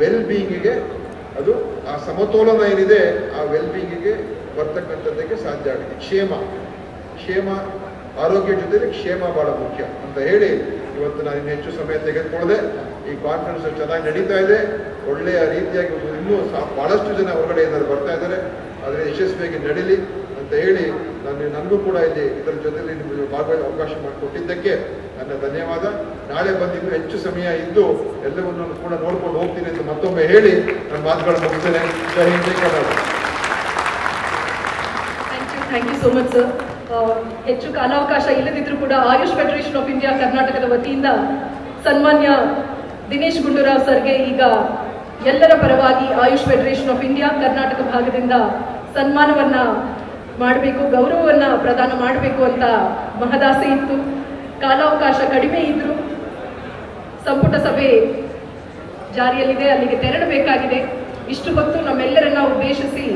Well ಬೀಯಿಂಗಿಗೆ ಅದು ಆ ಸಮತೋಲನ ಏನಿದೆ ಆ ವೆಲ್ ಬೀಯಿಂಗಿಗೆ ಬರ್ತಕ್ಕಂಥದ್ದಕ್ಕೆ ಸಾಧ್ಯ ಆಗಿದೆ. ಕ್ಷೇಮ ಆರೋಗ್ಯ ಜೊತೆಗೆ ಕ್ಷೇಮ ಬಹಳ ಮುಖ್ಯ ಅಂತ ಹೇಳಿ ಇವತ್ತು ನಾನು ಇನ್ನು ಹೆಚ್ಚು ಸಮಯ ತೆಗೆದುಕೊಳ್ಳದೆ ಈ ಕಾನ್ಫರೆನ್ಸ್ ಚೆನ್ನಾಗಿ ನಡೀತಾ ಇದೆ. ಒಳ್ಳೆಯ ರೀತಿಯಾಗಿ ಇನ್ನೂ ಬಹಳಷ್ಟು ಜನ ಹೊರಗಡೆ ಏನಾದ್ರು ಬರ್ತಾ ಇದ್ದಾರೆ, ಆದರೆ ಯಶಸ್ವಿಯಾಗಿ ನಡೀಲಿ ಅಂತ ಹೇಳಿ ನನಗೂ ಕೂಡ ಇಲ್ಲಿ ಇದರ ಜೊತೆಲಿ ಭಾಗವಹಿಸ ಅವಕಾಶ ಮಾಡಿಕೊಟ್ಟಿದ್ದಕ್ಕೆ ನನ್ನ ಧನ್ಯವಾದ. ನಾಳೆ ಬಂದಿದ್ದು ಹೆಚ್ಚು ಸಮಯ ಇದ್ದು ಎಲ್ಲವನ್ನೂ ಕೂಡ ನೋಡ್ಕೊಂಡು ಹೋಗ್ತೀನಿ ಅಂತ ಮತ್ತೊಮ್ಮೆ ಹೇಳಿ ನನ್ನ ಮಾತುಗಳನ್ನು ಮುಗಿಸ್ತೇನೆ. ಜೈ ಹಿಂದ್, ಜೈ Karnataka. Thank you so much sir. ಹೆಚ್ಚು ಕಾಲಾವಕಾಶ ಇಲ್ಲದಿದ್ರೂ ಕೂಡ ಆಯುಷ್ ಫೆಡರೇಷನ್ ಆಫ್ ಇಂಡಿಯಾ ಕರ್ನಾಟಕದ ವತಿಯಿಂದ ಸನ್ಮಾನ್ಯ ದಿನೇಶ್ ಗುಂಡೂರಾವ್ ಸರ್ಗೆ ಈಗ ಎಲ್ಲರ ಪರವಾಗಿ AYUSH federation of India Karnataka ಭಾಗದಿಂದ ಸನ್ಮಾನವನ್ನ ಮಾಡಬೇಕು, ಗೌರವವನ್ನ ಪ್ರದಾನ ಮಾಡಬೇಕು ಅಂತ ಮಹದಾಸೆ ಇತ್ತು. ಕಾಲಾವಕಾಶ ಕಡಿಮೆ ಇದ್ರು ಸಂಪುಟ ಸಭೆ ಜಾರಿಯಲ್ಲಿದೆ, ಅಲ್ಲಿಗೆ ತೆರಳಬೇಕಾಗಿದೆ. ಇಷ್ಟು ಹೊತ್ತು ನಮ್ಮೆಲ್ಲರನ್ನ ಉದ್ದೇಶಿಸಿ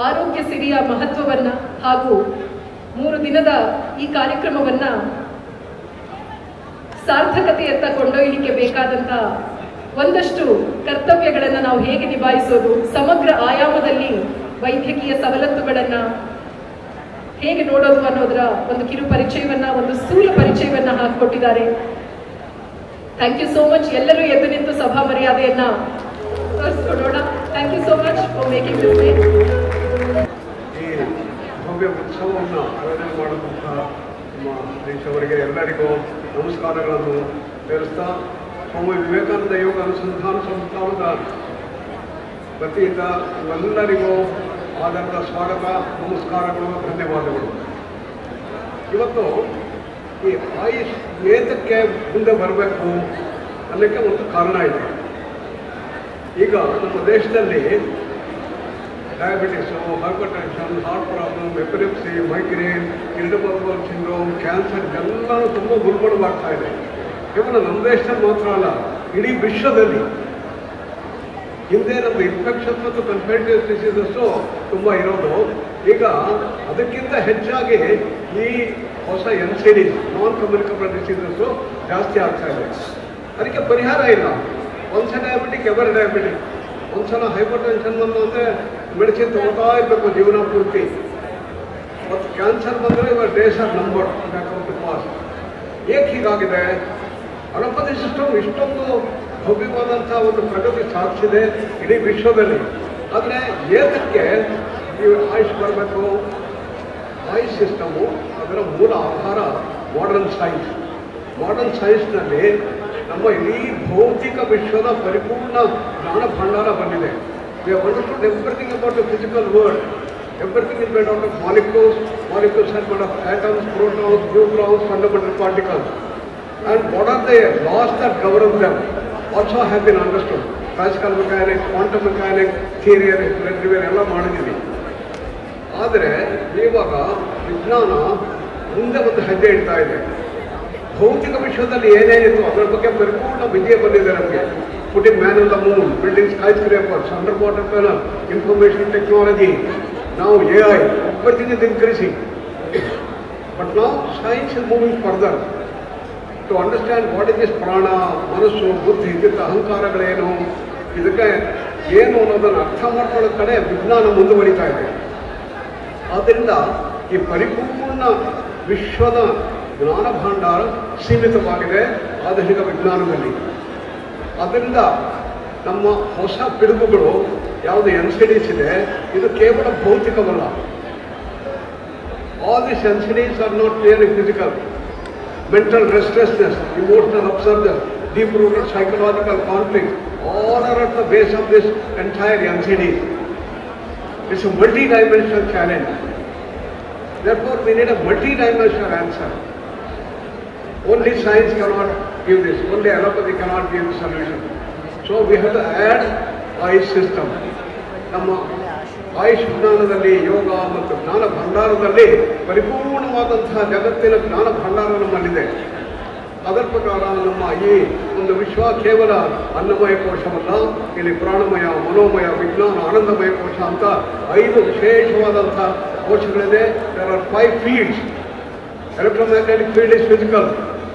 ಆರೋಗ್ಯ ಸಿರಿಯ ಮಹತ್ವವನ್ನ ಹಾಗೂ 3 ದಿನದ ಈ ಕಾರ್ಯಕ್ರಮವನ್ನ ಸಾರ್ಥಕತೆಯತ್ತ ಕೊಂಡೊಯ್ಯಲಿಕ್ಕೆ ಬೇಕಾದಂತ ಒಂದಷ್ಟು ಕರ್ತವ್ಯಗಳನ್ನ ನಾವು ಹೇಗೆ ನಿಭಾಯಿಸೋದು, ಸಮಗ್ರ ಆಯಾಮದಲ್ಲಿ ವೈದ್ಯಕೀಯ ಸವಲತ್ತುಗಳನ್ನ ಹೇಗೆ ನೋಡೋದು ಅನ್ನೋದರ ಒಂದು ಕಿರು ಪರಿಚಯವನ್ನ, ಒಂದು ಸ್ಥೂಲ ಪರಿಚಯವನ್ನ ಹಾಕಿಕೊಟ್ಟಿದ್ದಾರೆ. Thank you so much. ಎಲ್ಲರೂ ಎದ್ದು ನಿಂತು ಸಭಾ ಮರ್ಯಾದೆಯನ್ನ ತೋರಿಸ್ಕೊಡೋಣ. Thank you so much for making this day. ಈ ಭವ್ಯ ಉತ್ಸವವನ್ನು ಆಯೋಜನೆ ಮಾಡುವಂತಹ ನಮ್ಮ ದೇಶವರಿಗೆ ಎಲ್ಲರಿಗೂ ನಮಸ್ಕಾರಗಳನ್ನು ತಿಳಿಸ್ತಾ, ಸ್ವಾಮಿ ವಿವೇಕಾನಂದ ಯೋಗ ಅನುಸಂಧಾನ ಸಂಸ್ಥಾನದ ವತಿಯಿಂದ ಎಲ್ಲರಿಗೂ ಆಧಾರದ ಸ್ವಾಗತ, ನಮಸ್ಕಾರಗಳು, ಧನ್ಯವಾದಗಳು. ಇವತ್ತು ಈ ಆಯುಷ್ ಏತಕ್ಕೆ ಮುಂದೆ ಬರಬೇಕು ಅನ್ನೋಕ್ಕೆ ಒಂದು ಕಾರಣ ಇದೆ. ಈಗ ನಮ್ಮ ದೇಶದಲ್ಲಿ diabetes, hypertension, heart problem, epilepsy, migraine, irritable syndrome, cancer ಎಲ್ಲವೂ ತುಂಬ ಉಲ್ಬಣವಾಗ್ತಾ ಇದೆ. ಕೇವಲ ನಮ್ಮ ದೇಶದಲ್ಲಿ ಮಾತ್ರ ಅಲ್ಲ, ಇಡೀ ವಿಶ್ವದಲ್ಲಿ. ಹಿಂದೆ ನಮ್ಮ ಇನ್ಫೆಕ್ಷನ್ಸ್ ಮತ್ತು ಕನ್ಫೆಕ್ಟಿವ್ ಡಿಸೀಸಸ್ಸು ತುಂಬ ಇರೋದು. ಈಗ ಅದಕ್ಕಿಂತ ಹೆಚ್ಚಾಗಿ ಈ ಹೊಸ NCD ನಾನ್ ಕಮ್ಯುನಿಕಬಲ್ ಡಿಸೀಸಸ್ಸು ಜಾಸ್ತಿ ಆಗ್ತಾ ಇದೆ. ಅದಕ್ಕೆ ಪರಿಹಾರ ಇಲ್ಲ. ಒಂದ್ಸಲ ಡಯಾಬಿಟಿಕ್, ಎವರ್ ಡಯಾಬಿಟಿಕ್. ಒಂದ್ಸಲ ಹೈಪರ್ ಟೆನ್ಷನ್ ಬಂದು ಅಂದರೆ ಮೆಡಿಸಿನ್ ತಗೋತಾ ಇರಬೇಕು ಜೀವನ ಪೂರ್ತಿ. ಮತ್ತು ಕ್ಯಾನ್ಸರ್ ಬಂದರೆ ಇವಾಗ days are number two pass. ಏಕೆ ಹೀಗಾಗಿದೆ? ಅಲೋಪತಿ ಸಿಸ್ಟಮ್ ಇಷ್ಟೊಂದು ಭವ್ಯವಾದಂಥ ಒಂದು ಪ್ರಗತಿ ಸಾಧಿಸಿದೆ ಇಡೀ ವಿಶ್ವದಲ್ಲಿ. ಆದರೆ ಏತಕ್ಕೆ ಈ ಆಯುಷ್ ಬರಬೇಕು? ಆಯುಷ್ ಸಿಸ್ಟಮು ಅದರ ಮೂಲ ಆಧಾರ ಮಾಡರ್ನ್ ಸೈನ್ಸ್. ಮಾಡರ್ನ್ ಸೈನ್ಸ್ನಲ್ಲಿ ನಮ್ಮ ಇಡೀ ಭೌತಿಕ ವಿಶ್ವದ ಪರಿಪೂರ್ಣ ಜ್ಞಾನ ಭಂಡಾರ ಬಂದಿದೆ. We have understood everything about the physical world. Everything is made out of molecules. Molecules are made of atoms, protons, neutrons, fundamental particles. And what are the laws that govern them also have been understood. Classical mechanics, quantum mechanics, theory and relativity ಎಲ್ಲ ಮಾಡಿದ್ದೀವಿ. ಆದರೆ ಇವಾಗ ವಿಜ್ಞಾನ ಮುಂದೆ ಒಂದು ಹೆಜ್ಜೆ ಇಡ್ತಾ ಇದೆ. ಭೌತಿಕ ವಿಶ್ವದಲ್ಲಿ ಏನೇನಿತ್ತು ಅದರ ಬಗ್ಗೆ ಪರಿಪೂರ್ಣ ವಿಜಯ ಬಂದಿದೆ ನಮಗೆ. Putting man on the Moon, building sky scrapers, under water tunnel, information technology, now AI, everything is increasing. But now science is moving further to understand what is this prana, ಮನಸ್ಸು, ಬುದ್ಧಿ, ಚಿತ್ತ, ಅಹಂಕಾರಗಳೇನು, ಇದಕ್ಕೆ ಏನು ಅನ್ನೋದನ್ನು ಅರ್ಥ ಮಾಡ್ಕೊಳ್ಳೋ ಕಡೆ ವಿಜ್ಞಾನ ಮುಂದುವರಿತಾ ಇದೆ. ಆದ್ದರಿಂದ ಈ ಪರಿಪೂರ್ಣ ವಿಶ್ವದ ಜ್ಞಾನ ಭಾಂಡಾರ ಸೀಮಿತವಾಗಿದೆ ಆಧುನಿಕ ವಿಜ್ಞಾನದಲ್ಲಿ. ಆದ್ದರಿಂದ ನಮ್ಮ ಹೊಸ ಪಿಡುಗುಗಳು ಯಾವುದು NCDs ಇದೆ, ಇದು ಕೇವಲ ಭೌತಿಕವಲ್ಲ. All these NCDs are not merely physical. Mental restlessness, emotional upsurge, deep-rooted psychological conflict, all are at the base of this entire NCD. It's a multi-dimensional challenge. Therefore, we need a multi-dimensional answer. Only science cannot give this. Only allopathy cannot give the solution. So we have to add AYUSH system. ನಮ್ಮ ಆಯುಷ್ ವಿಜ್ಞಾನದಲ್ಲಿ, ಯೋಗ ಮತ್ತು ಜ್ಞಾನ ಭಂಡಾರದಲ್ಲಿ ಪರಿಪೂರ್ಣವಾದಂತಹ ಜಗತ್ತಿನ ಜ್ಞಾನ ಭಂಡಾರ ನಮ್ಮಲ್ಲಿದೆ. ಅದರ ಪ್ರಕಾರ ನಮ್ಮ ಈ ಒಂದು ವಿಶ್ವ ಕೇವಲ ಅನ್ನಮಯ ಕೋಶವಲ್ಲ, ಇಲ್ಲಿ ಪ್ರಾಣಮಯ, ಮನೋಮಯ, ವಿಜ್ಞಾನ, ಆನಂದಮಯ ಕೋಶ ಅಂತ 5 ವಿಶೇಷವಾದಂಥ ಕೋಶಗಳಿದೆ. There are 5 fields. Electromagnetic field is physical.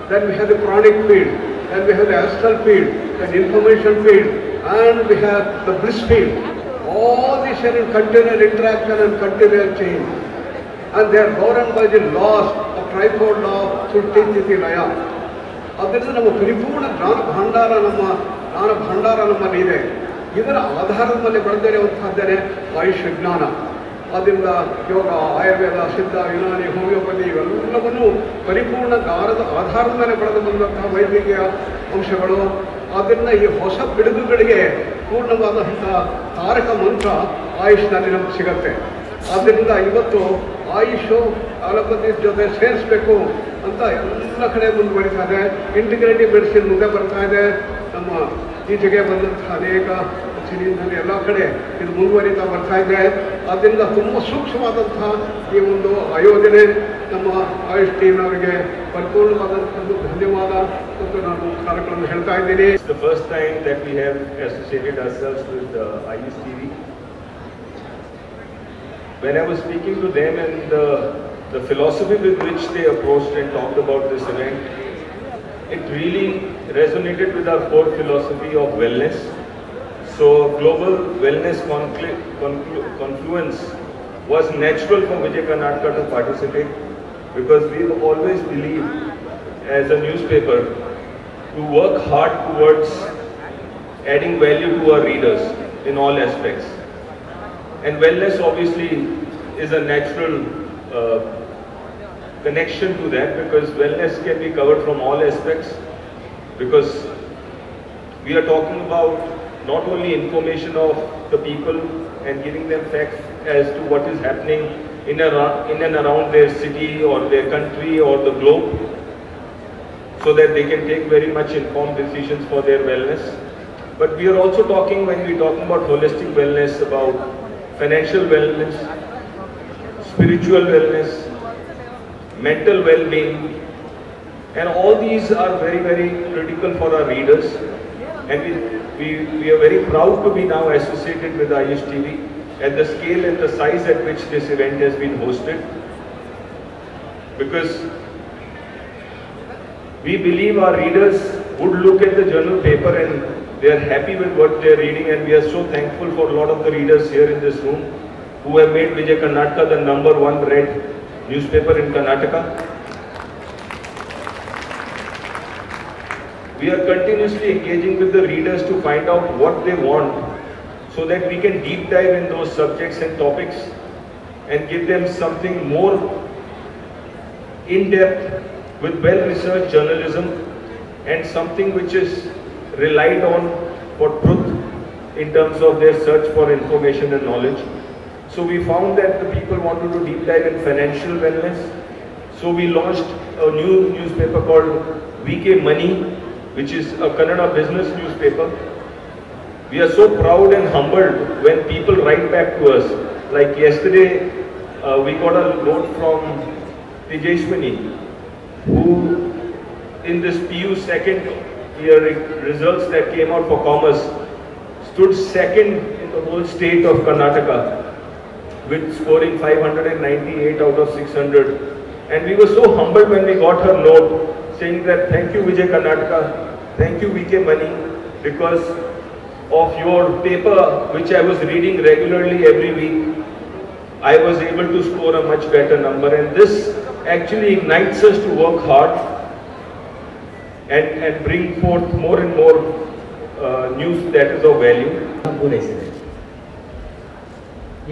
Then we have the pranic field. and we have the astral field, an information field, and we have the bliss field. All these are in continual interaction and continual change. And they are governed by the laws of trifold law of Srushti Sthiti Laya. ಅದರಿಂದ ನಮ್ಮ ಪರಿಪೂರ್ಣ ಜ್ಞಾನ ಭಂಡಾರ ನಮ್ಮಲ್ಲಿದೆ. ಇದರ ಆಧಾರದ ಮೇಲೆ ಬೆಳೆದಿರುವಂತಹದ್ದೇನೆ ಆಯುಷ್ ಜ್ಞಾನ. ಆದ್ದರಿಂದ ಯೋಗ, ಆಯುರ್ವೇದ, ಸಿದ್ಧ, ಯುನಾನಿ, ಹೋಮಿಯೋಪತಿ ಇವೆಲ್ಲವನ್ನೂ ಪರಿಪೂರ್ಣ ಜ್ಞಾನದ ಆಧಾರದ ಮೇಲೆ ಬೆಳೆದು ಬಂದಂತಹ ವೈದ್ಯಕೀಯ ಅಂಶಗಳು. ಆದ್ದರಿಂದ ಈ ಹೊಸ ಪಿಡುಗುಗಳಿಗೆ ಪೂರ್ಣವಾದಂತಹ ತಾರಕ ಮಂತ್ರ ಆಯುಷ್ನಲ್ಲಿ ನಮ್ಗೆ ಸಿಗತ್ತೆ. ಆದ್ದರಿಂದ ಇವತ್ತು ಆಯುಷು ಅಲೋಪತಿ ಜೊತೆ ಸೇರಿಸಬೇಕು ಅಂತ ಎಲ್ಲ ಕಡೆ ಮುಂದುವರಿತಾ ಇದೆ. ಇಂಟಿಗ್ರೇಟಿವ್ ಮೆಡಿಸಿನ್ ಮುಂದೆ ಬರ್ತಾ ಇದೆ. ನಮ್ಮ ಈಚೆಗೆ ಬಂದಂತಹ ಅನೇಕ ಸಿರಿಯಲ್ಲಿ ಎಲ್ಲ ಕಡೆ ಇದು ಮುಂದುವರಿತಾ ಬರ್ತಾ ಇದೆ. ಆದ್ದರಿಂದ ತುಂಬ ಸೂಕ್ಷ್ಮವಾದಂತಹ ಈ ಒಂದು ಆಯೋಜನೆ ನಮ್ಮ ಆಯುಷ್ ಟೀಮ್ನವರಿಗೆ ಪರಿಪೂರ್ಣವಾದಂಥದ್ದು ಧನ್ಯವಾದ ಮತ್ತು ನಾನು ನಮಸ್ಕಾರಗಳನ್ನು ಹೇಳ್ತಾ ಇದ್ದೀನಿ. It's the first time that we have associated ourselves with Ayush TV. When I was speaking to them and the philosophy with which they approached and talked about this event, it really resonated with our core philosophy of wellness. So global wellness confluence was natural for Vijay Karnataka to participate, because we've always believed as a newspaper to work hard towards adding value to our readers in all aspects. And wellness obviously is a natural connection to that, because wellness can be covered from all aspects, because we are talking about not only information of the people and giving them facts as to what is happening in and around their city or their country or the globe, so that they can take very much informed decisions for their wellness. But we are also talking, when we are talking about holistic wellness, about financial wellness, spiritual wellness, mental well-being, and all these are very, very critical for our readers. And we are very proud to be now associated with Ayush TV at the scale and the size at which this event has been hosted, because we believe our readers would look at the journal paper and they are happy with what they are reading, and we are so thankful for a lot of the readers here in this room who have made Vijay Karnataka the #1 read newspaper in Karnataka. We are continuously engaging with the readers to find out what they want, so that we can deep dive in those subjects and topics and give them something more in-depth with well-researched journalism, and something which is relied on for truth in terms of their search for information and knowledge. So we found that the people wanted to deep dive in financial wellness. So we launched a new newspaper called VK Money, which is a Kannada business newspaper. We are so proud and humbled when people write back to us. Like yesterday, we got a note from Tejashwini, who in this PU second year results that came out for commerce stood second in the whole state of Karnataka, with scoring 598 out of 600. And we were so humbled when we got her note saying that thank you Vijay Karnataka, thank you VK Money, because of your paper which I was reading regularly every week, I was able to score a much better number. And this actually ignites us to work hard and bring forth more and more news that is of value.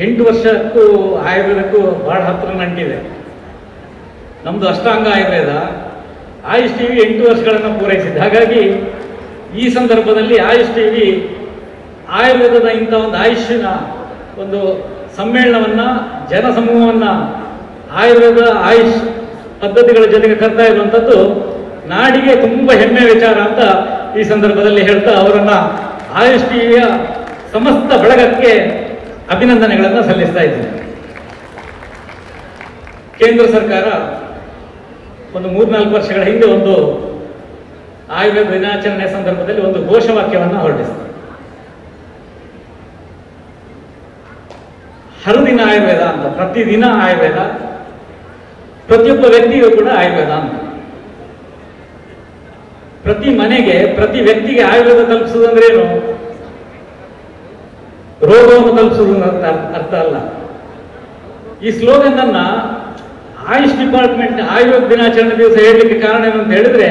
8 ವರ್ಷಕ್ಕೂ ಆಯುರ್ವೇದಕ್ಕೂ ಬಹಳ ಹತ್ತಿರ ನಂಟಿದೆ. ನಮ್ಮದು ಅಷ್ಟಾಂಗ Ayurveda. AYUSH TV 8 ವರ್ಷಗಳನ್ನು ಪೂರೈಸಿದೆ. ಹಾಗಾಗಿ ಈ ಸಂದರ್ಭದಲ್ಲಿ AYUSH TV ಆಯುರ್ವೇದದ ಇಂಥ ಒಂದು ಆಯುಷ್ಯನ ಒಂದು ಸಮ್ಮೇಳನವನ್ನು, ಜನಸಮೂಹವನ್ನು ಆಯುರ್ವೇದ ಆಯುಷ್ ಪದ್ಧತಿಗಳ ಜೊತೆಗೆ ತರ್ತಾ ಇರುವಂಥದ್ದು ನಾಡಿಗೆ ತುಂಬ ಹೆಮ್ಮೆ ವಿಚಾರ ಅಂತ ಈ ಸಂದರ್ಭದಲ್ಲಿ ಹೇಳ್ತಾ ಅವರನ್ನು ಆಯುಷ್ ಟಿವಿಯ ಸಮಸ್ತ ಬಳಗಕ್ಕೆ ಅಭಿನಂದನೆಗಳನ್ನು ಸಲ್ಲಿಸ್ತಾ ಇದ್ದೇನೆ. ಕೇಂದ್ರ ಸರ್ಕಾರ ಒಂದು 3-4 ವರ್ಷಗಳ ಹಿಂದೆ ಒಂದು ಆಯುರ್ವೇದ ದಿನಾಚರಣೆ ಸಂದರ್ಭದಲ್ಲಿ ಒಂದು ಘೋಷವಾಕ್ಯವನ್ನು ಹೊರಡಿಸಿದೆ. ಹರದಿನ ಆಯುರ್ವೇದ ಅಂತ, ಪ್ರತಿದಿನ ಆಯುರ್ವೇದ, ಪ್ರತಿಯೊಬ್ಬ ವ್ಯಕ್ತಿಯೂ ಕೂಡ ಆಯುರ್ವೇದ ಅಂತ. ಪ್ರತಿ ಮನೆಗೆ ಪ್ರತಿ ವ್ಯಕ್ತಿಗೆ ಆಯುರ್ವೇದ ತಲುಪಿಸುವುದಂದ್ರೇನು? ರೋಗವನ್ನು ತಲುಪಿಸುವುದು ಅರ್ಥ ಅಲ್ಲ. ಈ ಸ್ಲೋಗನ್ ಅನ್ನ ಆಯುಷ್ ಡಿಪಾರ್ಟ್ಮೆಂಟ್ ಆಯುರ್ವೇದ ದಿನಾಚರಣೆ ದಿವಸ ಹೇಳಲಿಕ್ಕೆ ಕಾರಣ ಏನು ಅಂತ ಹೇಳಿದ್ರೆ,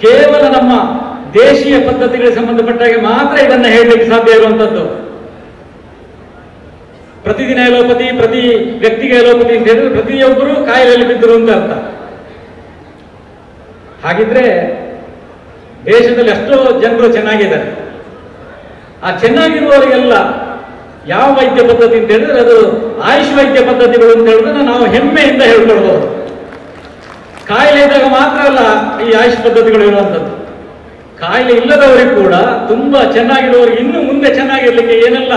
ಕೇವಲ ನಮ್ಮ ದೇಶೀಯ ಪದ್ಧತಿಗಳಿಗೆ ಸಂಬಂಧಪಟ್ಟಾಗೆ ಮಾತ್ರ ಇದನ್ನ ಹೇಳಲಿಕ್ಕೆ ಸಾಧ್ಯ ಇರುವಂತದ್ದು. ಪ್ರತಿದಿನ ಎಲೋಪತಿ, ಪ್ರತಿ ವ್ಯಕ್ತಿಗೆ ಎಲೋಪತಿ ಅಂತ ಹೇಳಿದ್ರೆ ಪ್ರತಿಯೊಬ್ಬರು ಕಾಯಿಲೆಯಲ್ಲಿ ಬಿದ್ದರು ಅಂತ ಅರ್ಥ. ಹಾಗಿದ್ರೆ ದೇಶದಲ್ಲಿ ಎಷ್ಟೋ ಜನರು ಚೆನ್ನಾಗಿದ್ದಾರೆ. ಆ ಚೆನ್ನಾಗಿರುವವರಿಗೆಲ್ಲ ಯಾವ ವೈದ್ಯ ಪದ್ಧತಿ ಅಂತ ಹೇಳಿದ್ರೆ ಅದು ಆಯುಷ್ ವೈದ್ಯ ಪದ್ಧತಿಗಳು ಅಂತ ಹೇಳಿದ್ರೆ ನಾವು ಹೆಮ್ಮೆಯಿಂದ ಹೇಳ್ಕೊಳ್ಬಹುದು. ಕಾಯಿಲೆ ಇದ್ದಾಗ ಮಾತ್ರ ಅಲ್ಲ ಈ ಆಯುಷ್ ಪದ್ಧತಿಗಳು ಇರುವಂಥದ್ದು. ಕಾಯಿಲೆ ಇಲ್ಲದವರಿಗೆ ಕೂಡ ತುಂಬಾ ಚೆನ್ನಾಗಿರುವವರಿಗೆ ಇನ್ನು ಮುಂದೆ ಚೆನ್ನಾಗಿರ್ಲಿಕ್ಕೆ ಏನೆಲ್ಲ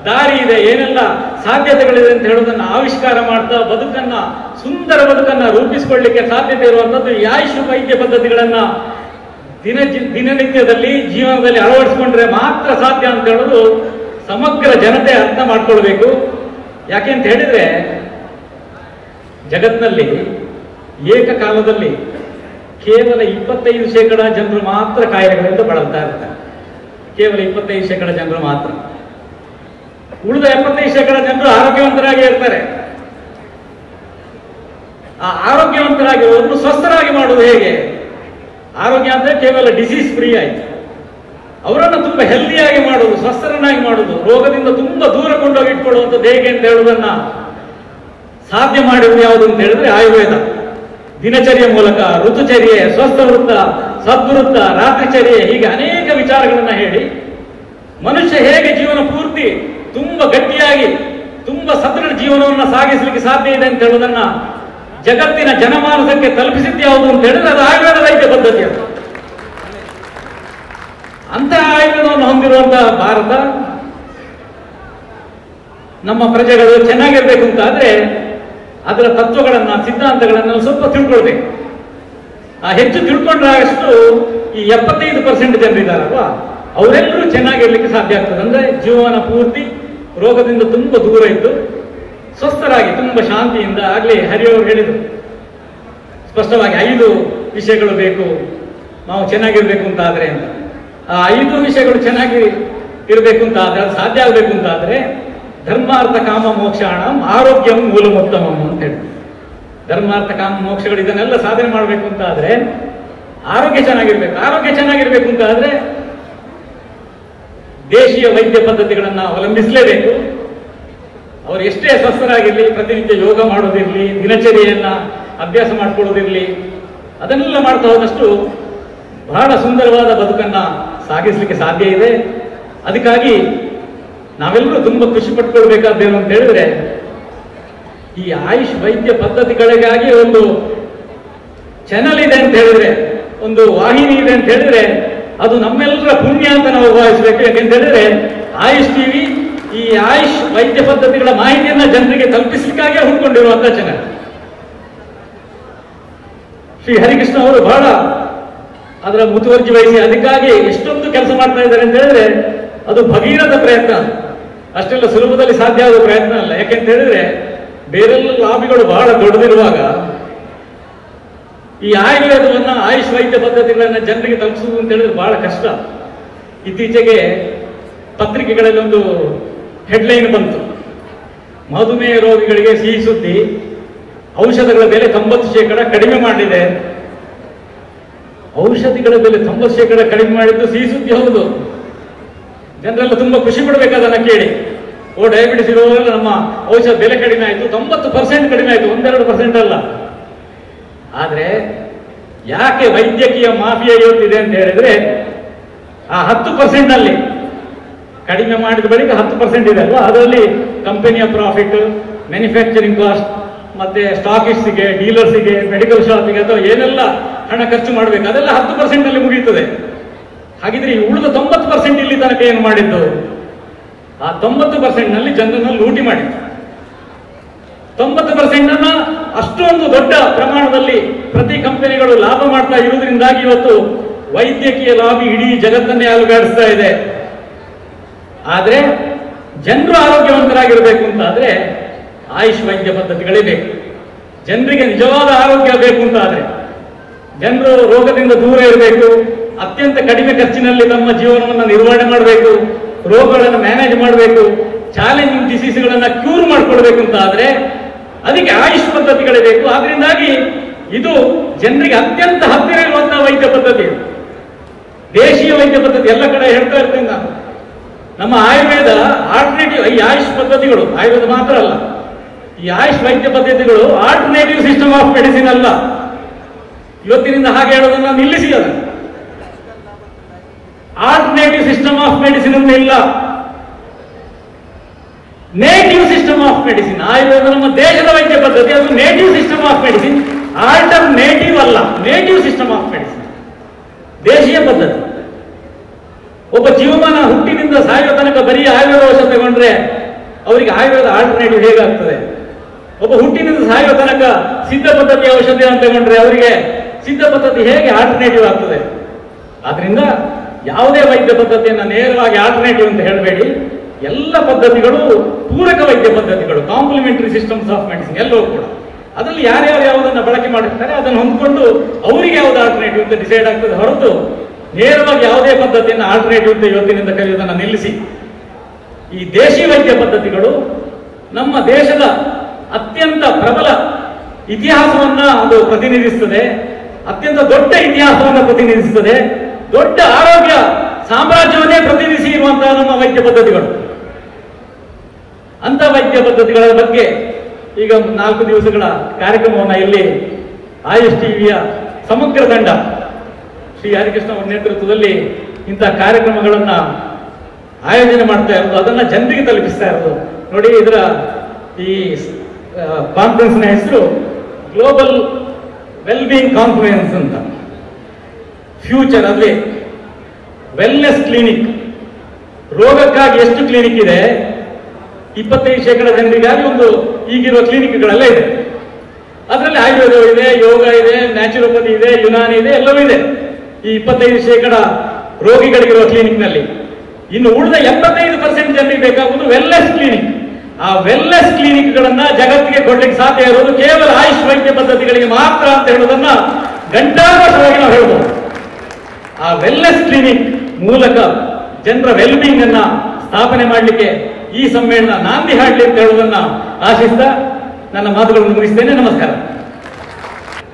ದಾರಿ ಇದೆ, ಏನೆಲ್ಲ ಸಾಧ್ಯತೆಗಳಿದೆ ಅಂತ ಹೇಳೋದನ್ನ ಆವಿಷ್ಕಾರ ಮಾಡ್ತಾ ಬದುಕನ್ನ, ಸುಂದರ ಬದುಕನ್ನ ರೂಪಿಸಿಕೊಳ್ಳಿಕ್ಕೆ ಸಾಧ್ಯತೆ ಇರುವಂಥದ್ದು ಈ ಆಯುಷ್ ವೈದ್ಯ ಪದ್ಧತಿಗಳನ್ನ ದಿನನಿತ್ಯದಲ್ಲಿ ಜೀವನದಲ್ಲಿ ಅಳವಡಿಸಿಕೊಂಡ್ರೆ ಮಾತ್ರ ಸಾಧ್ಯ ಅಂತ ಹೇಳೋದು ಸಮಗ್ರ ಜನತೆ ಅರ್ಥ ಮಾಡ್ಕೊಳ್ಬೇಕು. ಯಾಕೆ ಅಂತ ಹೇಳಿದ್ರೆ ಜಗತ್ತಿನಲ್ಲಿ ಏಕಕಾಲದಲ್ಲಿ ಕೇವಲ 25% ಜನರು ಮಾತ್ರ ಕಾಯಿಲೆಗಳಿಂದ ಬಳಲ್ತಾ ಇರ್ತಾರೆ. ಕೇವಲ 25% ಜನರು ಮಾತ್ರ. ಉಳಿದ 75% ಜನರು ಆರೋಗ್ಯವಂತರಾಗಿ ಇರ್ತಾರೆ. ಆ ಆರೋಗ್ಯವಂತರಾಗಿರೋದನ್ನು ಸ್ವಸ್ಥರಾಗಿ ಮಾಡುವುದು ಹೇಗೆ? ಆರೋಗ್ಯ ಅಂದ್ರೆ ಕೇವಲ ಡಿಸೀಸ್ ಫ್ರೀ ಆಯ್ತು. ಅವರನ್ನು ತುಂಬಾ ಹೆಲ್ದಿಯಾಗಿ ಮಾಡುವುದು, ಸ್ವಸ್ಥರನ್ನಾಗಿ ಮಾಡುವುದು, ರೋಗದಿಂದ ತುಂಬಾ ದೂರ ಕೊಂಡೋಗಿ ಇಟ್ಕೊಳ್ಳುವಂಥದ್ದು ಹೇಗೆ ಅಂತ ಹೇಳುವುದನ್ನ ಸಾಧ್ಯ ಮಾಡಿರುವುದು ಯಾವುದು ಅಂತ ಹೇಳಿದ್ರೆ ಆಯುರ್ವೇದ. ದಿನಚರಿಯ ಮೂಲಕ ಋತುಚರ್ಯೆ, ಸ್ವಸ್ಥ ವೃತ್ತ, ಸದ್ವೃತ್ತ, ರಾತ್ರಿಚರ್ಯೆ, ಹೀಗೆ ಅನೇಕ ವಿಚಾರಗಳನ್ನ ಹೇಳಿ ಮನುಷ್ಯ ಹೇಗೆ ಜೀವನ ಪೂರ್ತಿ ತುಂಬಾ ಗಟ್ಟಿಯಾಗಿ ತುಂಬಾ ಸದೃಢ ಜೀವನವನ್ನು ಸಾಗಿಸಲಿಕ್ಕೆ ಸಾಧ್ಯ ಇದೆ ಅಂತ ಹೇಳುವುದನ್ನ ಜಗತ್ತಿನ ಜನಮಾನಸಕ್ಕೆ ತಲುಪಿಸಿದ್ದು ಯಾವುದು ಅಂತ ಹೇಳಿದ್ರೆ ಅದು ಆಯುರ್ವೇದ ವೈದ್ಯ ಪದ್ಧತಿ. ಅದು ಅಂತಹ ಆಯುರ್ವೇದವನ್ನು ಹೊಂದಿರುವಂತಹ ಭಾರತ, ನಮ್ಮ ಪ್ರಜೆಗಳು ಚೆನ್ನಾಗಿರ್ಬೇಕು ಅಂತ ಆದ್ರೆ ಅದರ ತತ್ವಗಳನ್ನ, ಸಿದ್ಧಾಂತಗಳನ್ನ ಸ್ವಲ್ಪ ತಿಳ್ಕೊಳ್ಬೇಕು. ಆ ಹೆಚ್ಚು ತಿಳ್ಕೊಂಡ್ರಷ್ಟು ಈ 75% ಜನರಿದ್ದಾರಲ್ವಾ ಅವರೆಲ್ಲರೂ ಚೆನ್ನಾಗಿರ್ಲಿಕ್ಕೆ ಸಾಧ್ಯ ಆಗ್ತದೆ. ಅಂದ್ರೆ ಜೀವನ ಪೂರ್ತಿ ರೋಗದಿಂದ ತುಂಬಾ ದೂರ ಇದ್ದು ಸ್ವಸ್ಥರಾಗಿ ತುಂಬಾ ಶಾಂತಿಯಿಂದ. ಆಗ್ಲಿ ಹರಿಯವರು ಹೇಳಿದ್ರು ಸ್ಪಷ್ಟವಾಗಿ 5 ವಿಷಯಗಳು ಬೇಕು ನಾವು ಚೆನ್ನಾಗಿರ್ಬೇಕು ಅಂತ ಆದ್ರೆ ಅಂತ. ಆ 5 ವಿಷಯಗಳು ಚೆನ್ನಾಗಿ ಇರಬೇಕು ಅಂತ ಆದ್ರೆ, ಅದು ಸಾಧ್ಯ ಆಗ್ಬೇಕು ಅಂತ ಆದ್ರೆ ಧರ್ಮಾರ್ಥ ಕಾಮ ಮೋಕ್ಷಾಣಂ ಆರೋಗ್ಯಂ ಮೂಲಮುತ್ತಮಂ ಅಂತ ಹೇಳಿ. ಧರ್ಮಾರ್ಥ ಕಾಮ ಮೋಕ್ಷಗಳು ಇದನ್ನೆಲ್ಲ ಸಾಧನೆ ಮಾಡಬೇಕು ಅಂತ ಆದ್ರೆ ಆರೋಗ್ಯ ಚೆನ್ನಾಗಿರ್ಬೇಕು. ಆರೋಗ್ಯ ಚೆನ್ನಾಗಿರ್ಬೇಕು ಅಂತ ಆದ್ರೆ ದೇಶೀಯ ವೈದ್ಯ ಪದ್ಧತಿಗಳನ್ನ ಅವಲಂಬಿಸಲೇಬೇಕು. ಅವರು ಎಷ್ಟೇ ಸ್ವಸ್ಥರಾಗಿರ್ಲಿ, ಪ್ರತಿನಿತ್ಯ ಯೋಗ ಮಾಡೋದಿರ್ಲಿ, ದಿನಚರಿಯನ್ನ ಅಭ್ಯಾಸ ಮಾಡ್ಕೊಳ್ಳೋದಿರ್ಲಿ, ಅದನ್ನೆಲ್ಲ ಮಾಡ್ತಾ ಹೋದಷ್ಟು ಬಹಳ ಸುಂದರವಾದ ಬದುಕನ್ನ ಸಾಗಿಸ್ಲಿಕ್ಕೆ ಸಾಧ್ಯ ಇದೆ. ಅದಕ್ಕಾಗಿ ನಾವೆಲ್ಲರೂ ತುಂಬಾ ಖುಷಿ ಪಟ್ಕೊಳ್ಬೇಕಾದ್ದೇನು ಅಂತ ಹೇಳಿದ್ರೆ ಈ ಆಯುಷ್ ವೈದ್ಯ ಪದ್ಧತಿಗಳಿಗಾಗಿ ಒಂದು ಚಾನಲ್ ಇದೆ ಅಂತ ಹೇಳಿದ್ರೆ, ಒಂದು ವಾಹಿನಿ ಇದೆ ಅಂತ ಹೇಳಿದ್ರೆ ಅದು ನಮ್ಮೆಲ್ಲರ ಪುಣ್ಯ ಅಂತ ನಾವು ಭಾವಿಸಬೇಕು. ಯಾಕೆಂತ ಹೇಳಿದ್ರೆ ಆಯುಷ್ ಟಿವಿ ಈ ಆಯುಷ್ ವೈದ್ಯ ಪದ್ಧತಿಗಳ ಮಾಹಿತಿಯನ್ನ ಜನರಿಗೆ ತಲುಪಿಸಲಿಕ್ಕಾಗಿ ಹುಡ್ಕೊಂಡಿರುವಂತ ಚಾನಲ್. ಶ್ರೀ ಹರಿಕೃಷ್ಣ ಅವರು ಬಹಳ ಅದರ ಮುತುವರ್ಜಿ ವಹಿಸಿ ಅದಕ್ಕಾಗಿ ಎಷ್ಟೊಂದು ಕೆಲಸ ಮಾಡ್ತಾ ಇದ್ದಾರೆ ಅಂತ ಹೇಳಿದ್ರೆ ಅದು ಭಗೀರಥ ಪ್ರಯತ್ನ. ಅಷ್ಟೆಲ್ಲ ಸುಲಭದಲ್ಲಿ ಸಾಧ್ಯ ಆಗುವ ಪ್ರಯತ್ನ ಅಲ್ಲ. ಯಾಕೆಂತ ಹೇಳಿದ್ರೆ ಬೇರೆಲ್ಲ ಲಾಬಿಗಳು ಬಹಳ ದೊಡ್ಡದಿರುವಾಗ ಈ ಆಯುರ್ವೇದವನ್ನ, ಆಯುಷ್ ವೈದ್ಯ ಪದ್ಧತಿಗಳನ್ನ ಜನರಿಗೆ ತಲುಪಿಸುವುದು ಅಂತ ಹೇಳಿದ್ರೆ ಬಹಳ ಕಷ್ಟ. ಇತ್ತೀಚೆಗೆ ಪತ್ರಿಕೆಗಳಲ್ಲಿ ಒಂದು ಹೆಡ್ಲೈನ್ ಬಂತು, ಮಧುಮೇಹ ರೋಗಿಗಳಿಗೆ ಸಿಹಿ ಸುದ್ದಿ, ಔಷಧಗಳ ಬೆಲೆ 90% ಕಡಿಮೆ ಮಾಡಿದೆ. ಔಷಧಿಗಳ ಬೆಲೆ 90% ಕಡಿಮೆ ಮಾಡಿದ್ದು ಸಿಹಿ ಸುದ್ದಿ ಹೌದು. ಜನರೆಲ್ಲ ತುಂಬಾ ಖುಷಿ ಪಡಬೇಕಾದನ್ನ ಕೇಳಿ. ಡಯಾಬಿಟಿಸ್ ಇರುವವರೆಲ್ಲ ನಮ್ಮ ಔಷಧ ಬೆಲೆ ಕಡಿಮೆ ಆಯ್ತು, 90% ಕಡಿಮೆ ಆಯ್ತು, 1-2% ಅಲ್ಲ. ಆದ್ರೆ ಯಾಕೆ ವೈದ್ಯಕೀಯ ಮಾಫಿಯಾ ಇವತ್ತಿದೆ ಅಂತ ಹೇಳಿದ್ರೆ ಆ 10% ನಲ್ಲಿ ಕಡಿಮೆ ಮಾಡಿದ ಬಳಿಕ 10% ಇದೆ ಅಲ್ವಾ, ಅದರಲ್ಲಿ ಕಂಪನಿಯ ಪ್ರಾಫಿಟ್, ಮ್ಯಾನುಫ್ಯಾಕ್ಚರಿಂಗ್ ಕಾಸ್ಟ್, ಮತ್ತೆ ಸ್ಟಾಕಿಸ್ಟ್ಗೆ, ಡೀಲರ್ಸ್ಗೆ, ಮೆಡಿಕಲ್ ಶಾಪಿಗೆ ಅಥವಾ ಏನೆಲ್ಲ ಹಣ ಖರ್ಚು ಮಾಡಬೇಕು ಅದೆಲ್ಲ 10% ನಲ್ಲಿ ಮುಗಿಯುತ್ತದೆ. ಹಾಗಿದ್ರೆ ಈ ಉಳಿದ 90% ಇಲ್ಲಿ ತನಕ ಏನು ಮಾಡಿದ್ದು? ಆ 90% ನಲ್ಲಿ ಜನರನ್ನು ಲೂಟಿ ಮಾಡಿದ್ದು. 90% ಅನ್ನ ಅಷ್ಟೊಂದು ದೊಡ್ಡ ಪ್ರಮಾಣದಲ್ಲಿ ಪ್ರತಿ ಕಂಪನಿಗಳು ಲಾಭ ಮಾಡ್ತಾ ಇರುವುದರಿಂದಾಗಿ ಇವತ್ತು ವೈದ್ಯಕೀಯ ಲಾಬಿ ಇಡೀ ಜಗತ್ತನ್ನೇ ಅಲುಗಾಡಿಸ್ತಾ ಇದೆ. ಆದ್ರೆ ಜನರು ಆರೋಗ್ಯವಂತರಾಗಿರ್ಬೇಕು ಅಂತ ಆದ್ರೆ ಆಯುಷ್ ವೈದ್ಯ ಪದ್ಧತಿಗಳೇ ಬೇಕು. ಜನರಿಗೆ ನಿಜವಾದ ಆರೋಗ್ಯ ಬೇಕು ಅಂತ ಆದ್ರೆ, ಜನರು ರೋಗದಿಂದ ದೂರ ಇರಬೇಕು, ಅತ್ಯಂತ ಕಡಿಮೆ ಖರ್ಚಿನಲ್ಲಿ ನಮ್ಮ ಜೀವನವನ್ನು ನಿರ್ವಹಣೆ ಮಾಡಬೇಕು, ರೋಗಗಳನ್ನು ಮ್ಯಾನೇಜ್ ಮಾಡಬೇಕು, ಚಾಲೆಂಜಿಂಗ್ ಡಿಸೀಸ್ಗಳನ್ನು ಕ್ಯೂರ್ ಮಾಡಿಕೊಡ್ಬೇಕು ಅಂತ ಆದ್ರೆ ಅದಕ್ಕೆ ಆಯುಷ್ ಪದ್ಧತಿಗಳೇ ಬೇಕು. ಆದ್ರಿಂದಾಗಿ ಇದು ಜನರಿಗೆ ಅತ್ಯಂತ ಹತ್ತಿರ ಇರುವಂತಹ ವೈದ್ಯ ಪದ್ಧತಿ, ದೇಶೀಯ ವೈದ್ಯ ಪದ್ಧತಿ. ಎಲ್ಲ ಕಡೆ ಹೇಳ್ತಾ ಇರ್ತೇನೆ ನಾನು, ನಮ್ಮ ಆಯುರ್ವೇದ ಆಲ್ಟರ್ನೇಟಿವ್, ಈ ಆಯುಷ್ ಪದ್ಧತಿಗಳು ಆಯುರ್ವೇದ ಮಾತ್ರ ಅಲ್ಲ, ಈ ಆಯುಷ್ ವೈದ್ಯ ಪದ್ಧತಿಗಳು ಆಲ್ಟರ್ನೇಟಿವ್ ಸಿಸ್ಟಮ್ ಆಫ್ ಮೆಡಿಸಿನ್ ಅಲ್ಲ. ಇವತ್ತಿನಿಂದ ಹಾಗೆ ಹೇಳೋದನ್ನ ನಿಲ್ಲಿಸಿ. ಅದು ಆಲ್ಟರ್ನೇಟಿವ್ ಸಿಸ್ಟಮ್ ಆಫ್ ಮೆಡಿಸಿನ್ ಅಂತ ಇಲ್ಲ, native system of medicine. Ayurveda ನಮ್ಮ ದೇಶದ ವೈದ್ಯ ಪದ್ಧತಿ, ಅದು native system of medicine, alternative ಅಲ್ಲ, ನೇಟಿವ್ ಸಿಸ್ಟಮ್ ಆಫ್ ಮೆಡಿಸಿನ್, ದೇಶೀಯ ಪದ್ಧತಿ. ಒಬ್ಬ ಜೀವಮಾನ ಹುಟ್ಟಿನಿಂದ ಸಾಯುವ ತನಕ ಬರೀ ಆಯುರ್ವೇದ ಔಷಧ ತಗೊಂಡ್ರೆ ಅವರಿಗೆ ಆಯುರ್ವೇದ ಆಲ್ಟರ್ನೇಟಿವ್ ಹೇಗಾಗ್ತದೆ? ಒಬ್ಬ ಹುಟ್ಟಿನಿಂದ ಸಾಯುವ ತನಕ ಸಿದ್ಧ ಪದ್ಧತಿ ಔಷಧಿ ಅಂತ ತಗೊಂಡ್ರೆ ಅವರಿಗೆ ಸಿದ್ಧ ಪದ್ಧತಿ ಹೇಗೆ ಆಲ್ಟರ್ನೇಟಿವ್ ಆಗ್ತದೆ? ಆದ್ರಿಂದ ಯಾವುದೇ ವೈದ್ಯ ಪದ್ಧತಿಯನ್ನು ನೇರವಾಗಿ ಆಲ್ಟರ್ನೇಟಿವ್ ಅಂತ ಹೇಳಬೇಡಿ. ಎಲ್ಲ ಪದ್ಧತಿಗಳು ಪೂರಕ ವೈದ್ಯ ಪದ್ಧತಿಗಳು, ಕಾಂಪ್ಲಿಮೆಂಟರಿ ಸಿಸ್ಟಮ್ಸ್ ಆಫ್ ಮೆಡಿಸಿನ್ ಎಲ್ಲವೂ ಕೂಡ. ಅದರಲ್ಲಿ ಯಾರ್ಯಾರು ಯಾವುದನ್ನು ಬಳಕೆ ಮಾಡಿರ್ತಾರೆ ಅದನ್ನು ಹೊಂದ್ಕೊಂಡು ಅವರಿಗೆ ಯಾವ್ದು ಆಲ್ಟರ್ನೇಟಿವ್ ಅಂತ ಡಿಸೈಡ್ ಆಗ್ತದೆ ಹೊರತು ನೇರವಾಗಿ ಯಾವುದೇ ಪದ್ಧತಿಯನ್ನು ಆಲ್ಟರ್ನೇಟಿವ್ ಅಂತ ಇವತ್ತಿನಿಂದ ಕರೆಯುವುದನ್ನು ನಿಲ್ಲಿಸಿ. ಈ ದೇಶಿ ವೈದ್ಯ ಪದ್ಧತಿಗಳು ನಮ್ಮ ದೇಶದ ಅತ್ಯಂತ ಪ್ರಬಲ ಇತಿಹಾಸವನ್ನ ಅದು ಪ್ರತಿನಿಧಿಸುತ್ತದೆ, ಅತ್ಯಂತ ದೊಡ್ಡ ಇತಿಹಾಸವನ್ನು ಪ್ರತಿನಿಧಿಸುತ್ತದೆ, ದೊಡ್ಡ ಆರೋಗ್ಯ ಸಾಮ್ರಾಜ್ಯವನ್ನೇ ಪ್ರತಿನಿಧಿಸಿ ಇರುವಂತಹ ನಮ್ಮ ವೈದ್ಯ ಪದ್ಧತಿಗಳು. ಅಂತ ವೈದ್ಯ ಪದ್ಧತಿಗಳ ಬಗ್ಗೆ ಈಗ 4 ದಿವಸಗಳ ಕಾರ್ಯಕ್ರಮವನ್ನು ಇಲ್ಲಿ ಆಯುಷ್ ಟಿವಿಯ ಸಮಗ್ರ ತಂಡ ಶ್ರೀ ಹರಿಕೃಷ್ಣ ಅವರ ನೇತೃತ್ವದಲ್ಲಿ ಇಂತಹ ಕಾರ್ಯಕ್ರಮಗಳನ್ನ ಆಯೋಜನೆ ಮಾಡ್ತಾ ಇರೋದು, ಅದನ್ನ ಜನರಿಗೆ ತಲುಪಿಸ್ತಾ ಇರೋದು. ನೋಡಿ, ಇದರ ಈ ಕಾನ್ಫರೆನ್ಸ್ನ ಹೆಸರು ಗ್ಲೋಬಲ್ ವೆಲ್ಬೀಯಿಂಗ್ ಕಾನ್ಫರೆನ್ಸ್ ಅಂತ. ಫ್ಯೂಚರ್ ಅದೇ ವೆಲ್ನೆಸ್ ಕ್ಲಿನಿಕ್. ರೋಗಕ್ಕಾಗಿ ಎಷ್ಟು ಕ್ಲಿನಿಕ್ ಇದೆ? 25% ಜನರಿಗಾಗಿ ಒಂದು ಈಗಿರುವ ಕ್ಲಿನಿಕ್ಗಳೆಲ್ಲ ಇದೆ. ಅದರಲ್ಲಿ ಆಯುರ್ವೇದ ಇದೆ, ಯೋಗ ಇದೆ, ನ್ಯಾಚುರೋಪತಿ ಇದೆ, ಯುನಾನಿ ಇದೆ, ಎಲ್ಲವೂ ಇದೆ ಈ 25% ರೋಗಿಗಳಿಗಿರುವ ಕ್ಲಿನಿಕ್ನಲ್ಲಿ. ಇನ್ನು ಉಳಿದ 75% ಜನರಿಗೆ ಬೇಕಾಗುವುದು ವೆಲ್ನೆಸ್ ಕ್ಲಿನಿಕ್. ಆ ವೆಲ್ನೆಸ್ ಕ್ಲಿನಿಕ್ಗಳನ್ನ ಜಗತ್ತಿಗೆ ಕೊಡ್ಲಿಕ್ಕೆ ಸಾಧ್ಯ ಇರೋದು ಕೇವಲ ಆಯುಷ್ ವೈದ್ಯ ಪದ್ಧತಿಗಳಿಗೆ ಮಾತ್ರ ಅಂತ ಹೇಳೋದನ್ನ ಗಂಟಾಘೋಷವಾಗಿ ನಾವು ಹೇಳ್ಬೋದು. ಆ ವೆಲ್ನೆಸ್ ಕ್ಲಿನಿಕ್ ಮೂಲಕ ಜನರ ವೆಲ್ಬೀಯಿಂಗ್ ಅನ್ನ ಸ್ಥಾಪನೆ ಮಾಡಲಿಕ್ಕೆ ಈ ಸಮ್ಮೇಳನ ನಾಂದಿ ಹಾಡಲಿ ಅಂತ ಹೇಳುವುದನ್ನ ಆಶಿಸ್ತಾ ನನ್ನ ಮಾತುಗಳನ್ನು ಮುಗಿಸ್ತೇನೆ. ನಮಸ್ಕಾರ.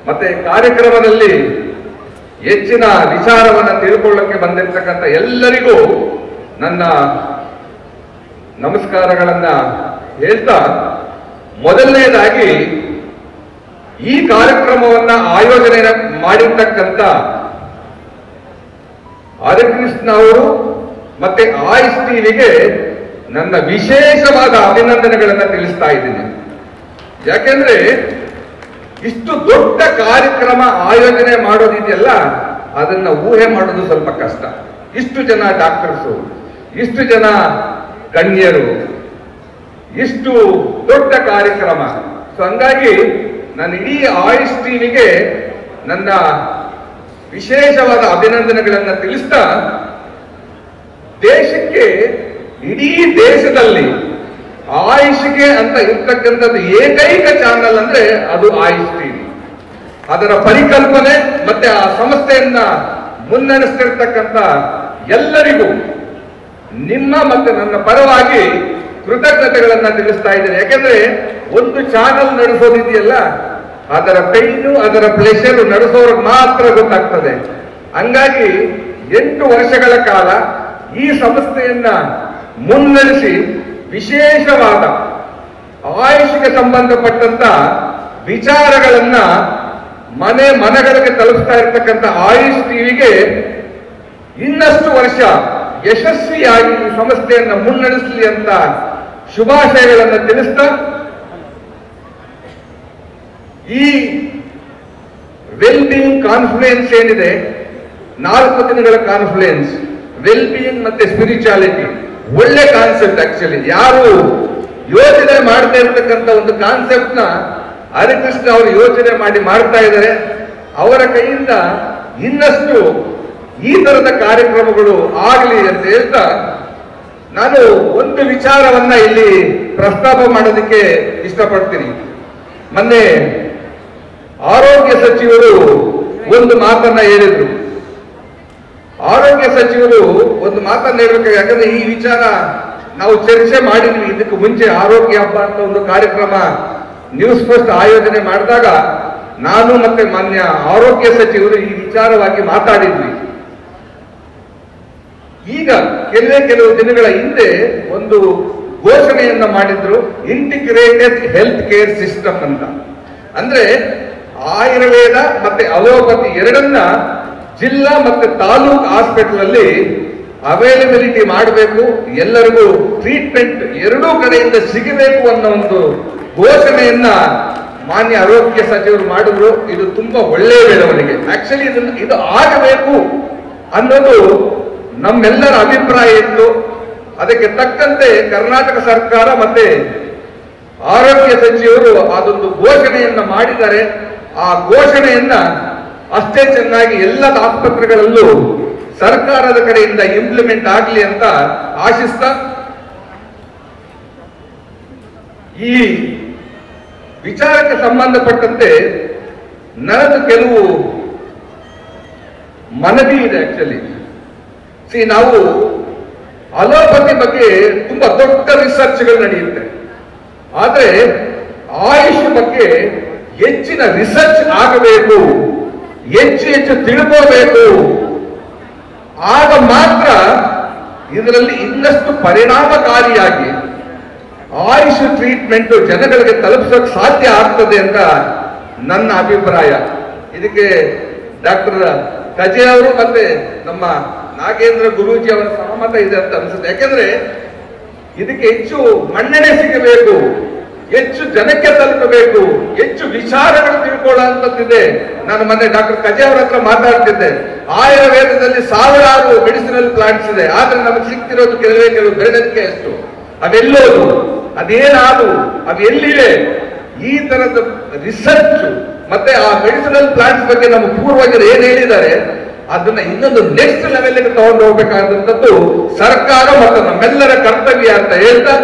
ಮತ್ತೆ ಕಾರ್ಯಕ್ರಮದಲ್ಲಿ ಹೆಚ್ಚಿನ ವಿಚಾರವನ್ನು ತಿಳ್ಕೊಳ್ಳಕ್ಕೆ ಬಂದಿರತಕ್ಕಂಥ ಎಲ್ಲರಿಗೂ ನನ್ನ ನಮಸ್ಕಾರಗಳನ್ನ ಹೇಳ್ತಾ, ಮೊದಲನೇದಾಗಿ ಈ ಕಾರ್ಯಕ್ರಮವನ್ನ ಆಯೋಜನೆ ಮಾಡಿರ್ತಕ್ಕಂಥ ಹರಿಕೃಷ್ಣ ಅವರು ಮತ್ತೆ ಆಯುಷ್ ಟಿವಿಗೆ ನನ್ನ ವಿಶೇಷವಾದ ಅಭಿನಂದನೆಗಳನ್ನ ತಿಳಿಸ್ತಾ ಇದ್ದೀನಿ. ಯಾಕೆಂದ್ರೆ ಇಷ್ಟು ದೊಡ್ಡ ಕಾರ್ಯಕ್ರಮ ಆಯೋಜನೆ ಮಾಡೋದಿದೆಯಲ್ಲ, ಅದನ್ನ ಊಹೆ ಮಾಡೋದು ಸ್ವಲ್ಪ ಕಷ್ಟ. ಇಷ್ಟು ಜನ ಡಾಕ್ಟರ್ಸು, ಇಷ್ಟು ಜನ ಗಣ್ಯರು, ಇಷ್ಟು ದೊಡ್ಡ ಕಾರ್ಯಕ್ರಮ. ಸೊ ಹಂಗಾಗಿ ನಾನು ಇಡೀ ಆಯುಷ್ ಟಿವಿಗೆ ನನ್ನ ವಿಶೇಷವಾದ ಅಭಿನಂದನೆಗಳನ್ನ ತಿಳಿಸ್ತಾ, ದೇಶಕ್ಕೆ ಇಡೀ ದೇಶದಲ್ಲಿ ಆಯುಷ್ಗೆ ಅಂತ ಇರ್ತಕ್ಕಂಥದ್ದು ಏಕೈಕ ಚಾನಲ್ ಅಂದ್ರೆ ಅದು ಆಯುಷ್ ಟಿವಿ. ಅದರ ಪರಿಕಲ್ಪನೆ ಮತ್ತೆ ಆ ಸಂಸ್ಥೆಯನ್ನ ಮುನ್ನಡೆಸ್ತಿರ್ತಕ್ಕಂಥ ಎಲ್ಲರಿಗೂ ನಿಮ್ಮ ಮತ್ತೆ ನನ್ನ ಪರವಾಗಿ ಕೃತಜ್ಞತೆಗಳನ್ನ ತಿಳಿಸ್ತಾ ಇದ್ದೇನೆ. ಯಾಕೆಂದ್ರೆ ಒಂದು ಚಾನಲ್ ನಡೆಸೋದಿದೆಯಲ್ಲ, ಅದರ ಪೈನು ಅದರ ಪ್ಲೆಷರ್ ನಡೆಸೋರಿಗೆ ಮಾತ್ರ ಗೊತ್ತಾಗ್ತದೆ. ಹಂಗಾಗಿ 8 ವರ್ಷಗಳ ಕಾಲ ಈ ಸಂಸ್ಥೆಯನ್ನ ಮುನ್ನಡೆಸಿ ವಿಶೇಷವಾದ ಆಯುಷ್ಗೆ ಸಂಬಂಧಪಟ್ಟಂತ ವಿಚಾರಗಳನ್ನ ಮನೆಗಳಿಗೆ ತಲುಪಿಸ್ತಾ ಇರ್ತಕ್ಕಂಥ ಆಯುಷ್ ಟಿವಿಗೆ ಇನ್ನಷ್ಟು ವರ್ಷ ಯಶಸ್ವಿಯಾಗಿ ಈ ಸಂಸ್ಥೆಯನ್ನ ಮುನ್ನಡೆಸಲಿ ಅಂತ ಶುಭಾಶಯಗಳನ್ನು ತಿಳಿಸ್ತಾ, ಈ ವೆಲ್ಬೀಯಿಂಗ್ ಕಾನ್ಫರೆನ್ಸ್ ಏನಿದೆ, 4 ದಿನಗಳ ಕಾನ್ಫರೆನ್ಸ್, ವೆಲ್ಬೀಯಿಂಗ್ ಮತ್ತೆ ಸ್ಪಿರಿಚುಯಾಲಿಟಿ, ಒಳ್ಳೆ ಕಾನ್ಸೆಪ್ಟ್. ಆಕ್ಚುಲಿ ಯಾರು ಯೋಚನೆ ಮಾಡ್ತಾ ಇರ್ತಕ್ಕಂಥ ಒಂದು ಕಾನ್ಸೆಪ್ಟ್ ನ ಹರಿಕೃಷ್ಣ ಅವರು ಯೋಚನೆ ಮಾಡ್ತಾ ಇದ್ದಾರೆ. ಅವರ ಕೈಯಿಂದ ಇನ್ನಷ್ಟು ಈ ತರದ ಕಾರ್ಯಕ್ರಮಗಳು ಆಗಲಿ ಅಂತ ಹೇಳ್ತಾ, ನಾನು ಒಂದು ವಿಚಾರವನ್ನ ಇಲ್ಲಿ ಪ್ರಸ್ತಾಪ ಮಾಡೋದಕ್ಕೆ ಇಷ್ಟಪಡ್ತೀನಿ. ಮೊನ್ನೆ ಆರೋಗ್ಯ ಸಚಿವರು ಒಂದು ಮಾತನ್ನ ಹೇಳಿದ್ರು. ಆರೋಗ್ಯ ಸಚಿವರು ಒಂದು ಮಾತನ್ನ ಹೇಳ್ಬೇಕು. ಯಾಕಂದ್ರೆ ಈ ವಿಚಾರ ನಾವು ಚರ್ಚೆ ಮಾಡಿದ್ವಿ ಇದಕ್ಕೆ ಮುಂಚೆ. ಆರೋಗ್ಯ ಹಬ್ಬ ಅಂತ ಒಂದು ಕಾರ್ಯಕ್ರಮ ನ್ಯೂಸ್ ಫಸ್ಟ್ ಆಯೋಜನೆ ಮಾಡಿದಾಗ ನಾನು ಮತ್ತೆ ಮಾನ್ಯ ಆರೋಗ್ಯ ಸಚಿವರು ಈ ವಿಚಾರವಾಗಿ ಮಾತಾಡಿದ್ವಿ. ಈಗ ಕೆಲವು ದಿನಗಳ ಹಿಂದೆ ಒಂದು ಘೋಷಣೆಯನ್ನ ಮಾಡಿದ್ರು, ಇಂಟಿಗ್ರೇಟೆಡ್ ಹೆಲ್ತ್ ಕೇರ್ ಸಿಸ್ಟಮ್ ಅಂತ. ಅಂದ್ರೆ ಆಯುರ್ವೇದ ಮತ್ತೆ ಅಲೋಪತಿ ಎರಡನ್ನ ಜಿಲ್ಲಾ ಮತ್ತೆ ತಾಲೂಕು ಹಾಸ್ಪಿಟಲ್ ಅಲ್ಲಿ ಅವೈಲಬಿಲಿಟಿ ಮಾಡಬೇಕು, ಎಲ್ಲರಿಗೂ ಟ್ರೀಟ್ಮೆಂಟ್ ಎರಡೂ ಕಡೆಯಿಂದ ಸಿಗಬೇಕು ಅನ್ನೋ ಒಂದು ಘೋಷಣೆಯನ್ನ ಮಾನ್ಯ ಆರೋಗ್ಯ ಸಚಿವರು ಮಾಡಿದ್ರು. ಇದು ತುಂಬಾ ಒಳ್ಳೆಯ ಬೆಳವಣಿಗೆ. ಆಕ್ಚುಲಿ ಇದು ಆಗಬೇಕು ಅನ್ನೋದು ನಮ್ಮೆಲ್ಲರ ಅಭಿಪ್ರಾಯ ಇತ್ತು. ಅದಕ್ಕೆ ತಕ್ಕಂತೆ ಕರ್ನಾಟಕ ಸರ್ಕಾರ ಮತ್ತೆ ಆರೋಗ್ಯ ಸಚಿವರು ಅದೊಂದು ಘೋಷಣೆಯನ್ನ ಮಾಡಿದ್ದಾರೆ. ಆ ಘೋಷಣೆಯನ್ನ ಅಷ್ಟೇ ಚೆನ್ನಾಗಿ ಎಲ್ಲ ಆಸ್ಪತ್ರೆಗಳಲ್ಲೂ ಸರ್ಕಾರದ ಕಡೆಯಿಂದ ಇಂಪ್ಲಿಮೆಂಟ್ ಆಗಲಿ ಅಂತ ಆಶಿಸ್ತಾ, ಈ ವಿಚಾರಕ್ಕೆ ಸಂಬಂಧಪಟ್ಟಂತೆ ನನ್ನದು ಕೆಲವು ಮನವಿ ಇದೆ. ಆಕ್ಚುಲಿ ನಾವು ಅಲೋಪತಿ ಬಗ್ಗೆ ತುಂಬಾ ದೊಡ್ಡ ರಿಸರ್ಚ್ಗಳು ನಡೆಯುತ್ತೆ, ಆದ್ರೆ ಆಯುಷ್ ಬಗ್ಗೆ ಹೆಚ್ಚಿನ ರಿಸರ್ಚ್ ಆಗಬೇಕು, ಹೆಚ್ಚು ತಿಳ್ಕೋಬೇಕು. ಆಗ ಮಾತ್ರ ಇದರಲ್ಲಿ ಇನ್ನಷ್ಟು ಪರಿಣಾಮಕಾರಿಯಾಗಿ ಆಯುಷ್ ಟ್ರೀಟ್ಮೆಂಟ್ ಜನಗಳಿಗೆ ತಲುಪಿಸೋಕೆ ಸಾಧ್ಯ ಆಗ್ತದೆ ಅಂತ ನನ್ನ ಅಭಿಪ್ರಾಯ. ಇದಕ್ಕೆ ಡಾಕ್ಟರ್ ಕಜೆ ಅವರು ಮತ್ತೆ ನಮ್ಮ ನಾಗೇಂದ್ರ ಗುರೂಜಿ ಅವರ ಸಹಮತ ಇದೆ ಅಂತ ಅನ್ಸುತ್ತೆ. ಯಾಕೆಂದ್ರೆ ಇದಕ್ಕೆ ಹೆಚ್ಚು ಮನ್ನಣೆ ಸಿಗಬೇಕು, ಹೆಚ್ಚು ಜನಕ್ಕೆ ತಲುಪಬೇಕು, ಹೆಚ್ಚು ವಿಚಾರಗಳು ತಿಳ್ಕೊಳ್ಳುವಂಥದ್ದಿದೆ. ನಾನು ಮೊನ್ನೆ ಡಾಕ್ಟರ್ ಕಜೆ ಅವರ ಹತ್ರ ಮಾತಾಡ್ತಿದ್ದೆ. ಆಯುರ್ವೇದದಲ್ಲಿ ಸಾವಿರಾರು ಮೆಡಿಸಿನಲ್ ಪ್ಲಾಂಟ್ಸ್ ಇದೆ, ಆದ್ರೆ ನಮಗೆ ಸಿಗ್ತಿರೋದು ಕೆಲವು ಬೆರಳಿಕೆ ಅಷ್ಟು. ಅವೆಲ್ಲೋದು, ಅದೇನಾದು, ಅವು ಎಲ್ಲಿವೆ? ಈ ತರದ ರಿಸರ್ಚ್ ಮತ್ತೆ ಆ ಮೆಡಿಸಿನಲ್ ಪ್ಲಾಂಟ್ಸ್ ಬಗ್ಗೆ ನಮ್ಮ ಪೂರ್ವಜರು ಏನ್ ಹೇಳಿದ್ದಾರೆ ಅದನ್ನ ಇನ್ನೊಂದು ನೆಕ್ಸ್ಟ್ ಲೆವೆಲ್ಗೆ ತಗೊಂಡು ಹೋಗ್ಬೇಕಾದಂಥದ್ದು ಸರ್ಕಾರ ಮತ್ತು ನಮ್ಮೆಲ್ಲರ ಕರ್ತವ್ಯ ಅಂತ ಹೇಳ್ತಾ,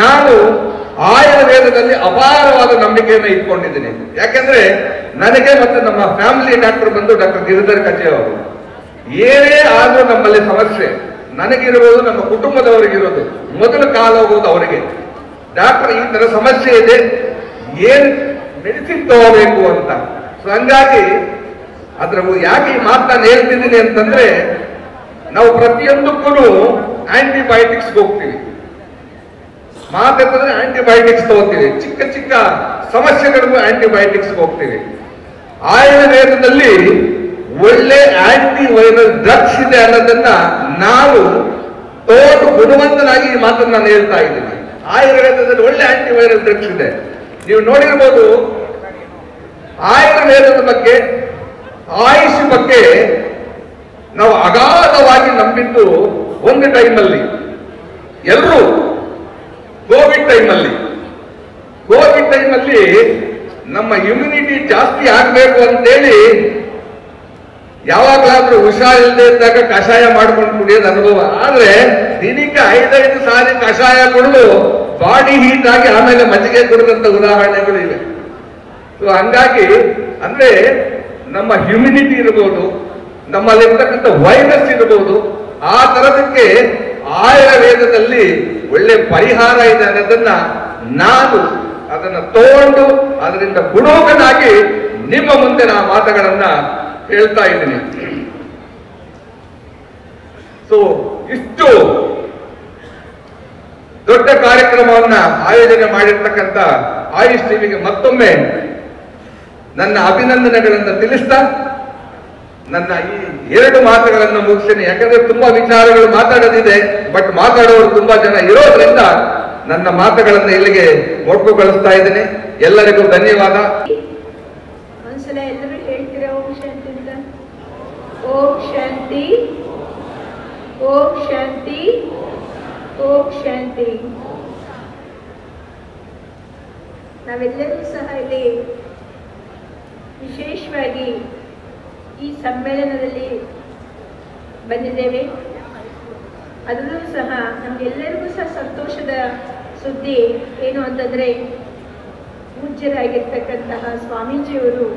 ನಾನು ಆಯುರ್ವೇದದಲ್ಲಿ ಅಪಾರವಾದ ನಂಬಿಕೆಯನ್ನು ಇಟ್ಕೊಂಡಿದ್ದೀನಿ. ಯಾಕೆಂದ್ರೆ ನನಗೆ ಮತ್ತೆ ನಮ್ಮ ಫ್ಯಾಮಿಲಿ ಡಾಕ್ಟರ್ ಬಂದು ಡಾಕ್ಟರ್ ಗಿರಿಧರ್ ಕಚೆ ಅವರು, ಏನೇ ಆದ್ರೂ ನಮ್ಮಲ್ಲಿ ಸಮಸ್ಯೆ ನನಗಿರ್ಬೋದು, ನಮ್ಮ ಕುಟುಂಬದವರಿಗಿರೋದು, ಮೊದಲು ಕಾಲ ಹೋಗೋದು ಅವರಿಗೆ. ಡಾಕ್ಟರ್ ಈ ತರ ಸಮಸ್ಯೆ ಇದೆ, ಏನ್ ಮೆಡಿಸಿನ್ ತಗೋಬೇಕು ಅಂತ. ಸೊ ಹಂಗಾಗಿ ಅದ್ರ ಯಾಕೆ ಈ ಮಾತು ನಾನು ಹೇಳ್ತಿದ್ದೀನಿ ಅಂತಂದ್ರೆ, ನಾವು ಪ್ರತಿಯೊಂದಕ್ಕೂ ಆಂಟಿಬಯೋಟಿಕ್ಸ್ ಹೋಗ್ತೀವಿ, ಮಾತಾಡಿದ್ರೆ ಆಂಟಿಬಯೋಟಿಕ್ಸ್ ತಗೋತೀವಿ, ಚಿಕ್ಕ ಚಿಕ್ಕ ಸಮಸ್ಯೆಗಳಿಗೂ ಆಂಟಿಬಯೋಟಿಕ್ಸ್ ಹೋಗ್ತೀವಿ. ಆಯುರ್ವೇದದಲ್ಲಿ ಒಳ್ಳೆ ಆಂಟಿ ವೈರಲ್ ಡ್ರಗ್ಸ್ ಇದೆ ಅನ್ನೋದನ್ನ ನಾವು ತೋಟು ಗುಣವಂತನಾಗಿ ಈ ಮಾತನ್ನು ನಾನು ಹೇಳ್ತಾ ಇದ್ದೀನಿ. ಆಯುರ್ವೇದದಲ್ಲಿ ಒಳ್ಳೆ ಆಂಟಿ ವೈರಲ್ ಡ್ರಗ್ಸ್ ಇದೆ. ನೀವು ನೋಡಿರ್ಬೋದು, ಆಯುರ್ವೇದದ ಬಗ್ಗೆ, ಆಯುಷ್ ಬಗ್ಗೆ ನಾವು ಅಗಾಧವಾಗಿ ನಂಬಿದ್ದು ಒಂದು ಟೈಮಲ್ಲಿ ಎಲ್ಲರೂ ಕೋವಿಡ್ ಟೈಮಲ್ಲಿ ನಮ್ಮ ಇಮ್ಯುನಿಟಿ ಜಾಸ್ತಿ ಆಗಬೇಕು ಅಂತೇಳಿ ಯಾವಾಗಲಾದ್ರೂ ಹುಷಾರಿಲ್ಲದೆ ಇದ್ದಾಗ ಕಷಾಯ ಮಾಡ್ಕೊಂಡು ಕುಡಿಯೋದು ಅನುಭವ. ಆದ್ರೆ ದಿನಕ್ಕೆ 5 ಸಾರಿ ಕಷಾಯ ಕುಡಿದು ಬಾಡಿ ಹೀಟ್ ಆಗಿ ಆಮೇಲೆ ಮಜ್ಜಿಗೆ ಕುಡಿದಂತ ಉದಾಹರಣೆಗಳು ಇವೆ. ಸೊ ಹಂಗಾಗಿ ಅಂದ್ರೆ ನಮ್ಮ ಹ್ಯುಮಿನಿಟಿ ಇರಬಹುದು, ನಮ್ಮಲ್ಲಿರ್ತಕ್ಕಂಥ ವೈರಸ್ ಇರಬಹುದು, ಆ ತರದಕ್ಕೆ ಆಯುರ್ವೇದದಲ್ಲಿ ಒಳ್ಳೆ ಪರಿಹಾರ ಇದೆ ಅನ್ನೋದನ್ನ ನಾನು ಅದನ್ನ ತಗೊಂಡು ಅದರಿಂದ ಗುಣೋಗನಾಗಿ ನಿಮ್ಮ ಮುಂದೆ ನಾ ಮಾತುಗಳನ್ನ ಹೇಳ್ತಾ ಇದ್ದೀನಿ. ಸೊ ಇಷ್ಟು ದೊಡ್ಡ ಕಾರ್ಯಕ್ರಮವನ್ನ ಆಯೋಜನೆ ಮಾಡಿರ್ತಕ್ಕಂಥ ಆಯುಷ್ ಟಿವಿಗೆ ಮತ್ತೊಮ್ಮೆ ನನ್ನ ಅಭಿನಂದನೆಗಳನ್ನು ತಿಳಿಸ್ತಾ ನನ್ನ ಈ 2 ಮಾತುಗಳನ್ನು ಮುಗಿಸ್ತೀನಿ. ಯಾಕಂದ್ರೆ ತುಂಬಾ ವಿಚಾರಗಳು ಮಾತಾಡೋದಿದೆ, ಬಟ್ ಮಾತಾಡೋರು ತುಂಬಾ ಜನ ಇರೋದ್ರಿಂದ ನನ್ನ ಮಾತುಗಳನ್ನು ಇಲ್ಲಿಗೆ ಒಟ್ಟುಗೊಳಿಸ್ತಾ ಇದ್ದೀನಿ. ಎಲ್ಲರಿಗೂ ಧನ್ಯವಾದ. ಒಂದ್ಸಲ ಎಲ್ಲರೂ ಹೇಳ್ತೀರಾ ಓಂ ಶಾಂತಿ ಅಂತ? ಓಂ ಶಾಂತಿ, ಓಂ ಶಾಂತಿ, ಓಂ ಶಾಂತಿ. ನಾವೆಲ್ಲರೂ ಸಹ ಇಲ್ಲಿ ವಿಶೇಷವಾಗಿ ಈ ಸಮ್ಮೇಳನದಲ್ಲಿ ಬಂದಿದ್ದೇವೆ. ಅದರಲ್ಲೂ ಸಹ ನಮಗೆಲ್ಲರಿಗೂ ಸಹ ಸಂತೋಷದ ಸುದ್ದಿ ಏನು ಅಂತಂದರೆ, ಪೂಜ್ಯರಾಗಿರ್ತಕ್ಕಂತಹ ಸ್ವಾಮೀಜಿಯವರು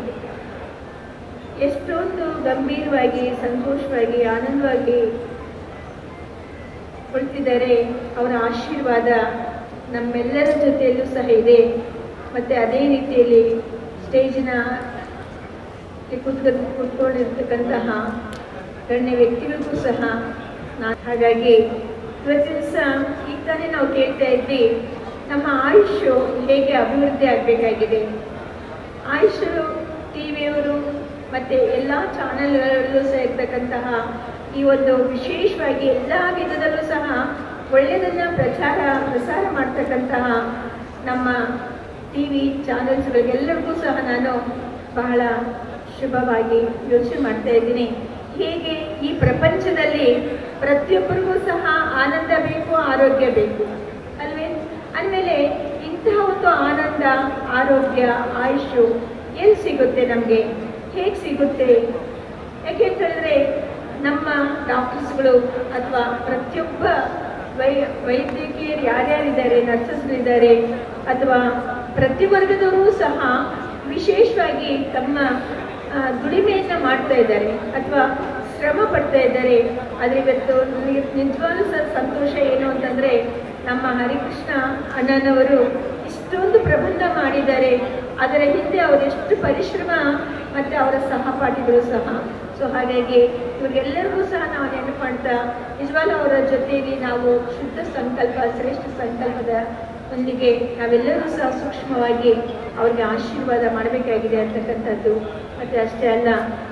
ಎಷ್ಟೊಂದು ಗಂಭೀರವಾಗಿ, ಸಂತೋಷವಾಗಿ, ಆನಂದವಾಗಿ ಕುಳಿತಿದ್ದಾರೆ. ಅವರ ಆಶೀರ್ವಾದ ನಮ್ಮೆಲ್ಲರ ಜೊತೆಯಲ್ಲೂ ಸಹ ಇದೆ. ಮತ್ತು ಅದೇ ರೀತಿಯಲ್ಲಿ ಸ್ಟೇಜಿನ ಕೂತ್ಕೊಂಡಿರ್ತಕ್ಕಂತಹ ಗಣ್ಯ ವ್ಯಕ್ತಿಗಳಿಗೂ ಸಹ ಹಾಗಾಗಿ ಇವತ್ತಿನ ದಿವಸ ಈಗ ತಾನೇ ನಾವು ಕೇಳ್ತಾ ಇದ್ವಿ, ನಮ್ಮ ಆಯುಷು ಹೇಗೆ ಅಭಿವೃದ್ಧಿ ಆಗಬೇಕಾಗಿದೆ. ಆಯುಷು ಟಿವಿಯವರು ಮತ್ತು ಎಲ್ಲ ಚಾನೆಲ್ಗಳಲ್ಲೂ ಸಹ ಇರ್ತಕ್ಕಂತಹ ಈ ಒಂದು ವಿಶೇಷವಾಗಿ ಎಲ್ಲ ವಿಧದಲ್ಲೂ ಸಹ ಒಳ್ಳೆಯದನ್ನು ಪ್ರಸಾರ ಮಾಡ್ತಕ್ಕಂತಹ ನಮ್ಮ ಟಿ ವಿ ಚಾನೆಲ್ಸ್ಗಳಿಗೆಲ್ಲರಿಗೂ ಸಹ ನಾನು ಬಹಳ ಶುಭವಾಗಿ ಯೋಚನೆ ಮಾಡ್ತಾ ಇದ್ದೀನಿ. ಹೇಗೆ ಈ ಪ್ರಪಂಚದಲ್ಲಿ ಪ್ರತಿಯೊಬ್ಬರಿಗೂ ಸಹ ಆನಂದ ಬೇಕು, ಆರೋಗ್ಯ ಬೇಕು ಅಲ್ವೇ? ಅಂದಮೇಲೆ ಇಂತಹ ಒಂದು ಆನಂದ, ಆರೋಗ್ಯ, ಆಯುಷು ಎಲ್ಲಿ ಸಿಗುತ್ತೆ ನಮಗೆ? ಹೇಗೆ ಸಿಗುತ್ತೆ? ಯಾಕೆ ಅಂತ ಹೇಳಿದ್ರೆ ನಮ್ಮ ಡಾಕ್ಟರ್ಸ್ಗಳು ಅಥವಾ ಪ್ರತಿಯೊಬ್ಬ ವೈದ್ಯಕೀಯರು ಯಾರ್ಯಾರಿದ್ದಾರೆ, ನರ್ಸಸ್ಗಳಿದ್ದಾರೆ, ಅಥವಾ ಪ್ರತಿ ವರ್ಗದವರು ಸಹ ವಿಶೇಷವಾಗಿ ತಮ್ಮ ದುಡಿಮೆಯನ್ನು ಮಾಡ್ತಾ ಇದ್ದಾರೆ ಅಥವಾ ಶ್ರಮ ಪಡ್ತಾ ಇದ್ದಾರೆ. ಆದರೆ ಇವತ್ತು ನಿಜವಾಗ್ಲೂ ಸಹ ಸಂತೋಷ ಏನು ಅಂತಂದರೆ, ನಮ್ಮ ಹರಿಕೃಷ್ಣ ಅಣ್ಣನವರು ಇಷ್ಟೊಂದು ಪ್ರಬಂಧ ಮಾಡಿದ್ದಾರೆ. ಅದರ ಹಿಂದೆ ಅವರೆಷ್ಟು ಪರಿಶ್ರಮ ಮತ್ತು ಅವರ ಸಹಪಾಠಿಗಳು ಸಹ. ಸೊ ಹಾಗಾಗಿ ಇವ್ರಿಗೆಲ್ಲರಿಗೂ ಸಹ ನಾವು ನೆನಪು ಮಾಡ್ತಾ ನಿಜವಾಗ್ಲೂ ಅವರ ಜೊತೆಯಲ್ಲಿ ನಾವು ಶುದ್ಧ ಸಂಕಲ್ಪ, ಶ್ರೇಷ್ಠ ಸಂಕಲ್ಪದ ಒಂದಿಗೆ ನಾವೆಲ್ಲರೂ ಸಹ ಸೂಕ್ಷ್ಮವಾಗಿ ಅವ್ರಿಗೆ ಆಶೀರ್ವಾದ ಮಾಡಬೇಕಾಗಿದೆ ಅಂತಕ್ಕಂಥದ್ದು. ಮತ್ತು ಅಷ್ಟೇ ಅಲ್ಲ,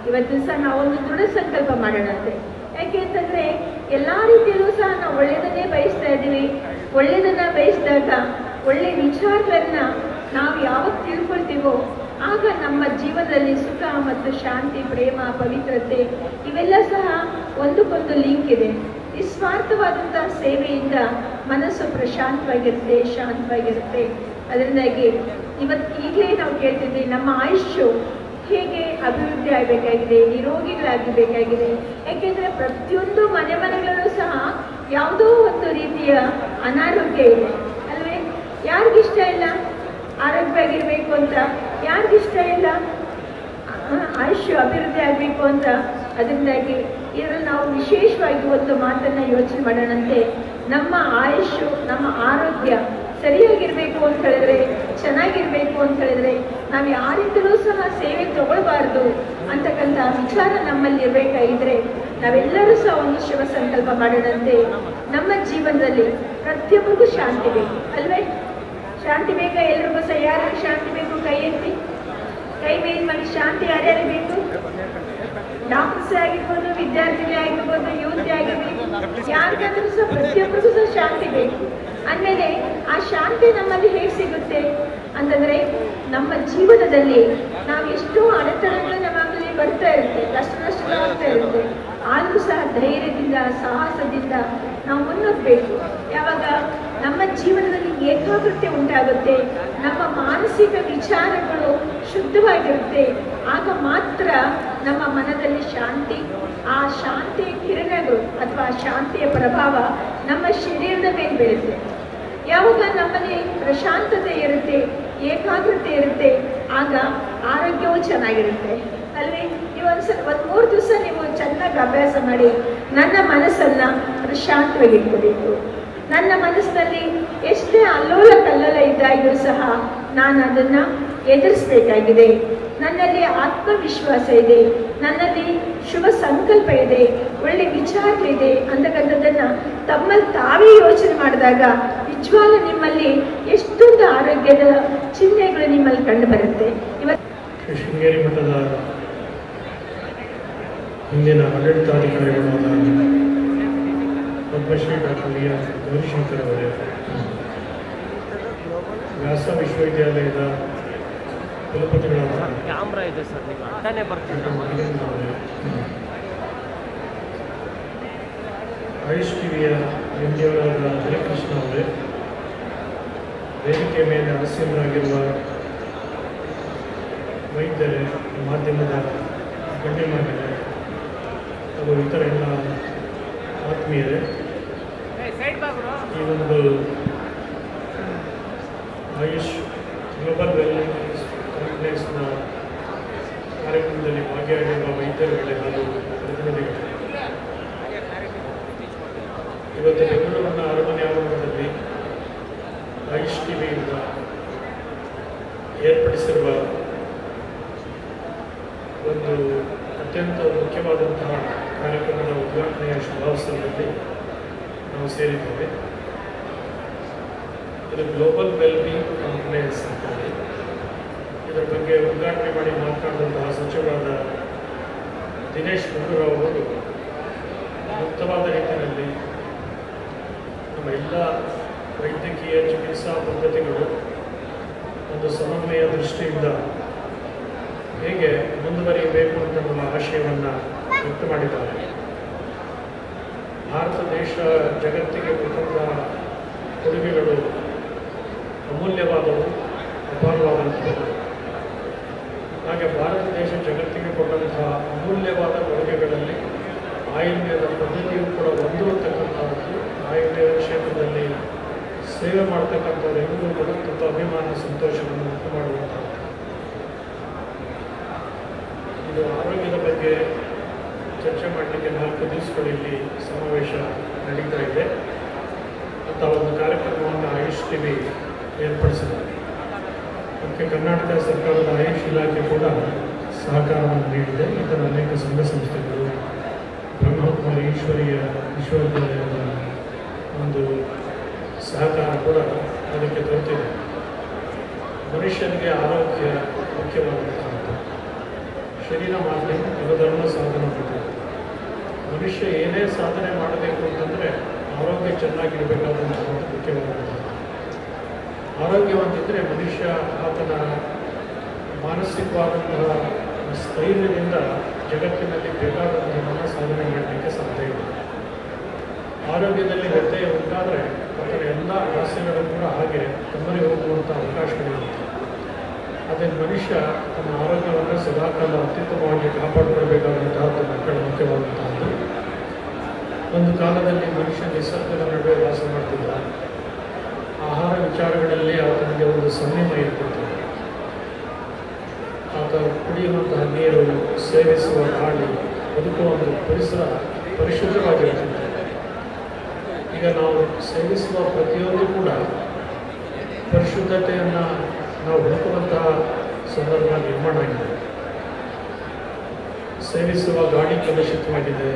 ಇವತ್ತು ಸಹ ನಾವೊಂದು ದೃಢ ಸಂಕಲ್ಪ ಮಾಡೋಣಂತೆ. ಯಾಕೆ ಅಂತಂದರೆ ಎಲ್ಲ ರೀತಿಯಲ್ಲೂ ಸಹ ನಾವು ಒಳ್ಳೆಯದನ್ನೇ ಬಯಸ್ತಾ ಇದ್ದೀವಿ. ಒಳ್ಳೆಯದನ್ನು ಬಯಸಿದಾಗ ಒಳ್ಳೆಯ ವಿಚಾರಗಳನ್ನು ನಾವು ಯಾವಾಗ ತಿಳ್ಕೊಳ್ತೀವೋ ಆಗ ನಮ್ಮ ಜೀವನದಲ್ಲಿ ಸುಖ ಮತ್ತು ಶಾಂತಿ, ಪ್ರೇಮ, ಪವಿತ್ರತೆ ಇವೆಲ್ಲ ಸಹ ಒಂದಕ್ಕೊಂದು ಲಿಂಕ್ ಇದೆ. ನಿಸ್ವಾರ್ಥವಾದಂಥ ಸೇವೆಯಿಂದ ಮನಸ್ಸು ಪ್ರಶಾಂತವಾಗಿರುತ್ತೆ, ಶಾಂತವಾಗಿರುತ್ತೆ. ಅದರಿಂದಾಗಿ ಈಗಲೇ ನಾವು ಕೇಳ್ತಿದ್ವಿ, ನಮ್ಮ ಆಯುಷ್ಯು ಹೇಗೆ ಅಭಿವೃದ್ಧಿ ಆಗಬೇಕಾಗಿದೆ, ನಿರೋಗಿಗಳಾಗಬೇಕಾಗಿದೆ. ಯಾಕೆಂದರೆ ಪ್ರತಿಯೊಂದು ಮನೆಗಳಲ್ಲೂ ಸಹ ಯಾವುದೋ ಒಂದು ರೀತಿಯ ಅನಾರೋಗ್ಯ ಇದೆ ಅಲ್ವೇ? ಯಾರಿಗಿಷ್ಟ ಇಲ್ಲ ಆರೋಗ್ಯವಾಗಿರಬೇಕು ಅಂತ? ಯಾರಿಗಿಷ್ಟ ಇಲ್ಲ ಆಯುಷ್ಯ ಅಭಿವೃದ್ಧಿ ಆಗಬೇಕು ಅಂತ? ಅದರಿಂದಾಗಿ ಇದರಲ್ಲಿ ನಾವು ವಿಶೇಷವಾಗಿ ಒಂದು ಮಾತನ್ನು ಯೋಚನೆ ಮಾಡೋಣಂತೆ. ನಮ್ಮ ಆಯುಷ್ಯು, ನಮ್ಮ ಆರೋಗ್ಯ ಸರಿಯಾಗಿರಬೇಕು ಅಂತ ಹೇಳಿದ್ರೆ, ಚೆನ್ನಾಗಿರಬೇಕು ಅಂತ ಹೇಳಿದ್ರೆ ನಾವು ಯಾರಿಂದಲೂ ಸಹ ಸೇವೆ ತಗೊಳ್ಬಾರ್ದು ಅಂತಕ್ಕಂಥ ವಿಚಾರ ನಮ್ಮಲ್ಲಿ ಇರಬೇಕಾಗಿದ್ರೆ ನಾವೆಲ್ಲರೂ ಸಹ ಒಂದು ಶಿವ ಸಂಕಲ್ಪ ಮಾಡೋಣಂತೆ. ನಮ್ಮ ಜೀವನದಲ್ಲಿ ಪ್ರತಿಯೊಬ್ಬರಿಗೂ ಶಾಂತಿ ಬೇಕು ಅಲ್ವೇ? ಶಾಂತಿ ಬೇಕಾ? ಎಲ್ರಿಗೂ ಸಹ ಯಾರಿಗೆ ಶಾಂತಿ ಬೇಕು? ಕೈ ಎತ್ತಿ, ಕೈ ಮೇಲ್ ಮಾಡಿ. ಶಾಂತಿ ಯಾರ್ಯಾರಿಗೆ ಬೇಕು? ಡಾಕ್ಟರ್ಸ್ ಆಗಿರ್ಬೋದು, ವಿದ್ಯಾರ್ಥಿಗಳೇ ಆಗಿರ್ಬೋದು, ಯುವತಿ ಆಗಿರ್ಬೇಕು, ಯಾರಿಗಾದ್ರೂ ಸಹ ಪ್ರತಿಯೊಬ್ಬರಿಗೂ ಸಹ ಶಾಂತಿ ಬೇಕು. ಅಂದಮೇಲೆ ಆ ಶಾಂತಿ ನಮ್ಮಲ್ಲಿ ಹೇಗೆ ಸಿಗುತ್ತೆ ಅಂತಂದರೆ, ನಮ್ಮ ಜೀವನದಲ್ಲಿ ನಾವು ಎಷ್ಟೋ ಅಡೆತಡೆಗಳು ನಮ್ಮಲ್ಲಿ ಬರ್ತಾ ಇರುತ್ತೆ, ಕಷ್ಟಗಳಾಗ್ತಾ ಇರುತ್ತೆ. ಆದರೂ ಸಹ ಧೈರ್ಯದಿಂದ, ಸಾಹಸದಿಂದ ನಾವು ಮುನ್ನೋಗಬೇಕು. ಯಾವಾಗ ನಮ್ಮ ಜೀವನದಲ್ಲಿ ಏಕಾಗ್ರತೆ ಉಂಟಾಗುತ್ತೆ, ನಮ್ಮ ಮಾನಸಿಕ ವಿಚಾರಗಳು ಶುದ್ಧವಾಗಿರುತ್ತೆ, ಆಗ ಮಾತ್ರ ನಮ್ಮ ಮನದಲ್ಲಿ ಶಾಂತಿ, ಆ ಶಾಂತಿಯ ಕಿರಣಗಳು ಅಥವಾ ಶಾಂತಿಯ ಪ್ರಭಾವ ನಮ್ಮ ಶರೀರದ ಮೇಲೆ ಬೀಳುತ್ತೆ. ಯಾವಾಗ ನಮ್ಮಲ್ಲಿ ಪ್ರಶಾಂತತೆ ಇರುತ್ತೆ, ಏಕಾಗ್ರತೆ ಇರುತ್ತೆ, ಆಗ ಆರೋಗ್ಯವೂ ಚೆನ್ನಾಗಿರುತ್ತೆ ಅಲ್ವೇ? ನೀವು ಒಂದು 3 ದಿವಸ ನೀವು ಚೆನ್ನಾಗಿ ಅಭ್ಯಾಸ ಮಾಡಿ, ನನ್ನ ಮನಸ್ಸನ್ನು ಪ್ರಶಾಂತವಾಗಿಟ್ಕೋಬೇಕು. ನನ್ನ ಮನಸ್ಸಿನಲ್ಲಿ ಎಷ್ಟೇ ಅಲ್ಲೋಲ ಕಲ್ಲೋಲ ಇದ್ದಾಗೂ ಸಹ ನಾನು ಅದನ್ನು ಎದುರಿಸಬೇಕಾಗಿದೆ. ನನ್ನಲ್ಲಿ ಆತ್ಮವಿಶ್ವಾಸ ಇದೆ, ನನ್ನಲ್ಲಿ ಶುಭ ಸಂಕಲ್ಪ ಇದೆ, ಒಳ್ಳೆ ವಿಚಾರಗಳಿದೆ ಅಂತಕ್ಕಂಥದ್ದನ್ನು ತಮ್ಮಲ್ಲಿ ತಾವೇ ಯೋಚನೆ ಮಾಡಿದಾಗ ನಿಜವಾಗ್ಲೂ ನಿಮ್ಮಲ್ಲಿ ಎಷ್ಟೊಂದು ಆರೋಗ್ಯದ ಚಿಹ್ನೆಗಳು ನಿಮ್ಮಲ್ಲಿ ಕಂಡು ಬರುತ್ತೆ. ಇವತ್ತು ಶೃಂಗೇರಿ ಮಠದ ಹಿಂದಿನ ಆಡಳಿತಾಧಿಕಾರಿಗಳಾದ Padmashri doctor V R Gowrishankar ಅವರೇ, ವ್ಯಾಸ ವಿಶ್ವವಿದ್ಯಾಲಯದ ಕುಲಪತಿಗಳಾದ ಆಯುಷ್ ಟಿವಿಯ ಎಂಡಿಯವರಾದ ಹರಿಕೃಷ್ಣ ಅವರೇ, ವೇದಿಕೆ ಮೇಲೆ ಆಸೀನರಾಗಿರುವ ವೈದ್ಯರೇ, ಮಾಧ್ಯಮದ ಗಣ್ಯಮಾನ್ಯರೇ ಹಾಗೂ ಇತರ ಎಲ್ಲ ಆತ್ಮೀಯರೇ, ಈ ಒಂದು ಆಯುಷ್ ಗ್ಲೋಬಲ್ ವೆಲ್ನೆಸ್ ಕಾಂಪ್ಲೆಕ್ಸ್ನ ಕಾರ್ಯಕ್ರಮದಲ್ಲಿ ಭಾಗಿಯಾಗಿರುವ ವೈದ್ಯರುಗಳೇ ಹಾಗೂ ಪ್ರತಿನಿಧಿಗಳು, ಇವತ್ತು ಬೆಂಗಳೂರಿನ ಅರಮನೆ ಆವರಣದಲ್ಲಿ ಆಯುಷ್ ಟಿವಿಯಿಂದ ಏರ್ಪಡಿಸಿರುವ ಒಂದು ಅತ್ಯಂತ ಮುಖ್ಯವಾದಂತಹ ಕಾರ್ಯಕ್ರಮದ ಉದ್ಘಾಟನೆಯ ಶುಭಾವಸರದಲ್ಲಿ ನಾವು ಸೇರಿದ್ದೇವೆ. ಇದು ಗ್ಲೋಬಲ್ ವೆಲ್ಬೀಯಿಂಗ್ ಕಾನ್ಫರೆನ್ಸ್ ಅಂತ ಹೇಳಿ ಇದರ ಬಗ್ಗೆ ಉದ್ಘಾಟನೆ ಮಾಡಿ ಮಾತನಾಡಿದಂತಹ ಸಚಿವರಾದ ದಿನೇಶ್ ಗುಂಡೂರಾವ್ ಅವರು ಮುಕ್ತವಾದ ರೀತಿಯಲ್ಲಿ ನಮ್ಮ ಎಲ್ಲ ವೈದ್ಯಕೀಯ ಚಿಕಿತ್ಸಾ ಪದ್ಧತಿಗಳು ಒಂದು ಸಮನ್ವಯ ದೃಷ್ಟಿಯಿಂದ ಹೇಗೆ ಮುಂದುವರಿಯಬೇಕು ಅಂತ ನಮ್ಮ ಆಶಯವನ್ನು ವ್ಯಕ್ತ ಮಾಡಿದ್ದಾರೆ. ಭಾರತ ದೇಶ ಜಗತ್ತಿಗೆ ಕೊಟ್ಟಂತಹ ಕೊಡುಗೆಗಳು ಅಮೂಲ್ಯವಾದವು, ಅಪಾರವಾದಂಥವು. ಹಾಗೆ ಭಾರತ ದೇಶ ಜಗತ್ತಿಗೆ ಕೊಟ್ಟಂತಹ ಅಮೂಲ್ಯವಾದ ಕೊಡುಗೆಗಳಲ್ಲಿ ಆಯುರ್ವೇದ ಪದ್ಧತಿಯು ಕೂಡ ಒಂದು ಅಂತಕ್ಕಂಥದ್ದು. ಆಯುರ್ವೇದ ಕ್ಷೇತ್ರದಲ್ಲಿ ಸೇವೆ ಮಾಡ್ತಕ್ಕಂಥದ್ದು ಎಲ್ಲರೂ ಕೂಡ ತುಂಬ ಅಭಿಮಾನ ಸಂತೋಷವನ್ನು ಉಂಟು ಮಾಡುವಂಥದ್ದು. ಇದು ಆರೋಗ್ಯದ ಬಗ್ಗೆ ಚರ್ಚೆ ಮಾಡಲಿಕ್ಕೆ 4 ದಿವಸಗಳಲ್ಲಿ ಸಮಾವೇಶ ನಡೀತಾ ಇದೆ ಅಂತ ಒಂದು ಕಾರ್ಯಕ್ರಮವನ್ನು ಆಯುಷ್ ಟಿವಿ ಏರ್ಪಡಿಸಿದೆ. ಅದಕ್ಕೆ ಕರ್ನಾಟಕ ಸರ್ಕಾರದ ಆಯುಷ್ ಇಲಾಖೆ ಕೂಡ ಸಹಕಾರವನ್ನು ನೀಡಿದೆ. ಇತರ ಅನೇಕ ಸಂಘ ಸಂಸ್ಥೆಗಳು, ಬ್ರಹ್ಮಕುಮಾರಿ ಈಶ್ವರೀಯ ವಿಶ್ವವಿದ್ಯಾಲಯದ ಒಂದು ಸಹಕಾರ ಕೂಡ ಅದಕ್ಕೆ ದೊರೆತಿದೆ. ಮನುಷ್ಯನಿಗೆ ಆರೋಗ್ಯ ಮುಖ್ಯವಾದಂಥದ್ದು. ಶರೀರ ಮಾತ್ರ ಯುಗಧರ್ಮ ಸಾಧನ ಮಾಡಿದೆ. ಮನುಷ್ಯ ಏನೇ ಸಾಧನೆ ಮಾಡಬೇಕು ಅಂತಂದರೆ ಆರೋಗ್ಯ ಚೆನ್ನಾಗಿರಬೇಕಾದಂಥದ್ದು ಮುಖ್ಯವಾದಂಥದ್ದು. ಆರೋಗ್ಯವಂತಿದ್ದರೆ ಮನುಷ್ಯ ಆತನ ಮಾನಸಿಕವಾದಂತಹ ಸ್ಥೈರ್ಯದಿಂದ ಜಗತ್ತಿನಲ್ಲಿ ಬೇಕಾದಂತಹ ಸಾಧನೆ ಮಾಡಲಿಕ್ಕೆ ಸಾಧ್ಯ ಇದೆ. ಆರೋಗ್ಯದಲ್ಲಿ ವ್ಯತ್ಯಯ ಉಂಟಾದರೆ ಅದರ ಎಲ್ಲ ಆಸೆಗಳು ಕೂಡ ಹಾಗೆ ಕಮ್ಮರಿ ಹೋಗುವಂಥ ಅವಕಾಶಗಳಿರುತ್ತೆ. ಅದೇ ಮನುಷ್ಯ ತನ್ನ ಆರೋಗ್ಯವನ್ನು ಸದಾಕಾಲ ಅತ್ಯುತ್ತಮವಾಗಿ ಕಾಪಾಡಿಕೊಳ್ಬೇಕಾದಂತಹದ್ದು ಮಕ್ಕಳ ಮುಖ್ಯವಾದಂತಹದ್ದು. ಒಂದು ಕಾಲದಲ್ಲಿ ಮನುಷ್ಯ ನಿಸರ್ಗದ ನಡುವೆ ವಾಸ ಮಾಡ್ತಿದ್ದ. ಆಹಾರ ವಿಚಾರಗಳಲ್ಲಿ ಆತನಿಗೆ ಒಂದು ಸಂಯಮ ಇರ್ತಿತ್ತು. ಆತ ಕುಡಿಯುವಂತಹ ನೀರು, ಸೇವಿಸುವ ಗಾಳಿ, ಬದುಕುವ ಒಂದು ಪರಿಸರ ಪರಿಶುದ್ಧವಾಗಿರುತ್ತಿತ್ತು. ಈಗ ನಾವು ಸೇವಿಸುವ ಪ್ರತಿಯೊಂದು ಕೂಡ ಪರಿಶುದ್ಧತೆಯನ್ನು ನಾವು ಹುಡುಕುವಂತಹ ಸಂದರ್ಭ ನಿರ್ಮಾಣ ಆಗಿದೆ. ಸೇವಿಸುವ ಗಾಳಿ ಕಲುಷಿತವಾಗಿದೆ,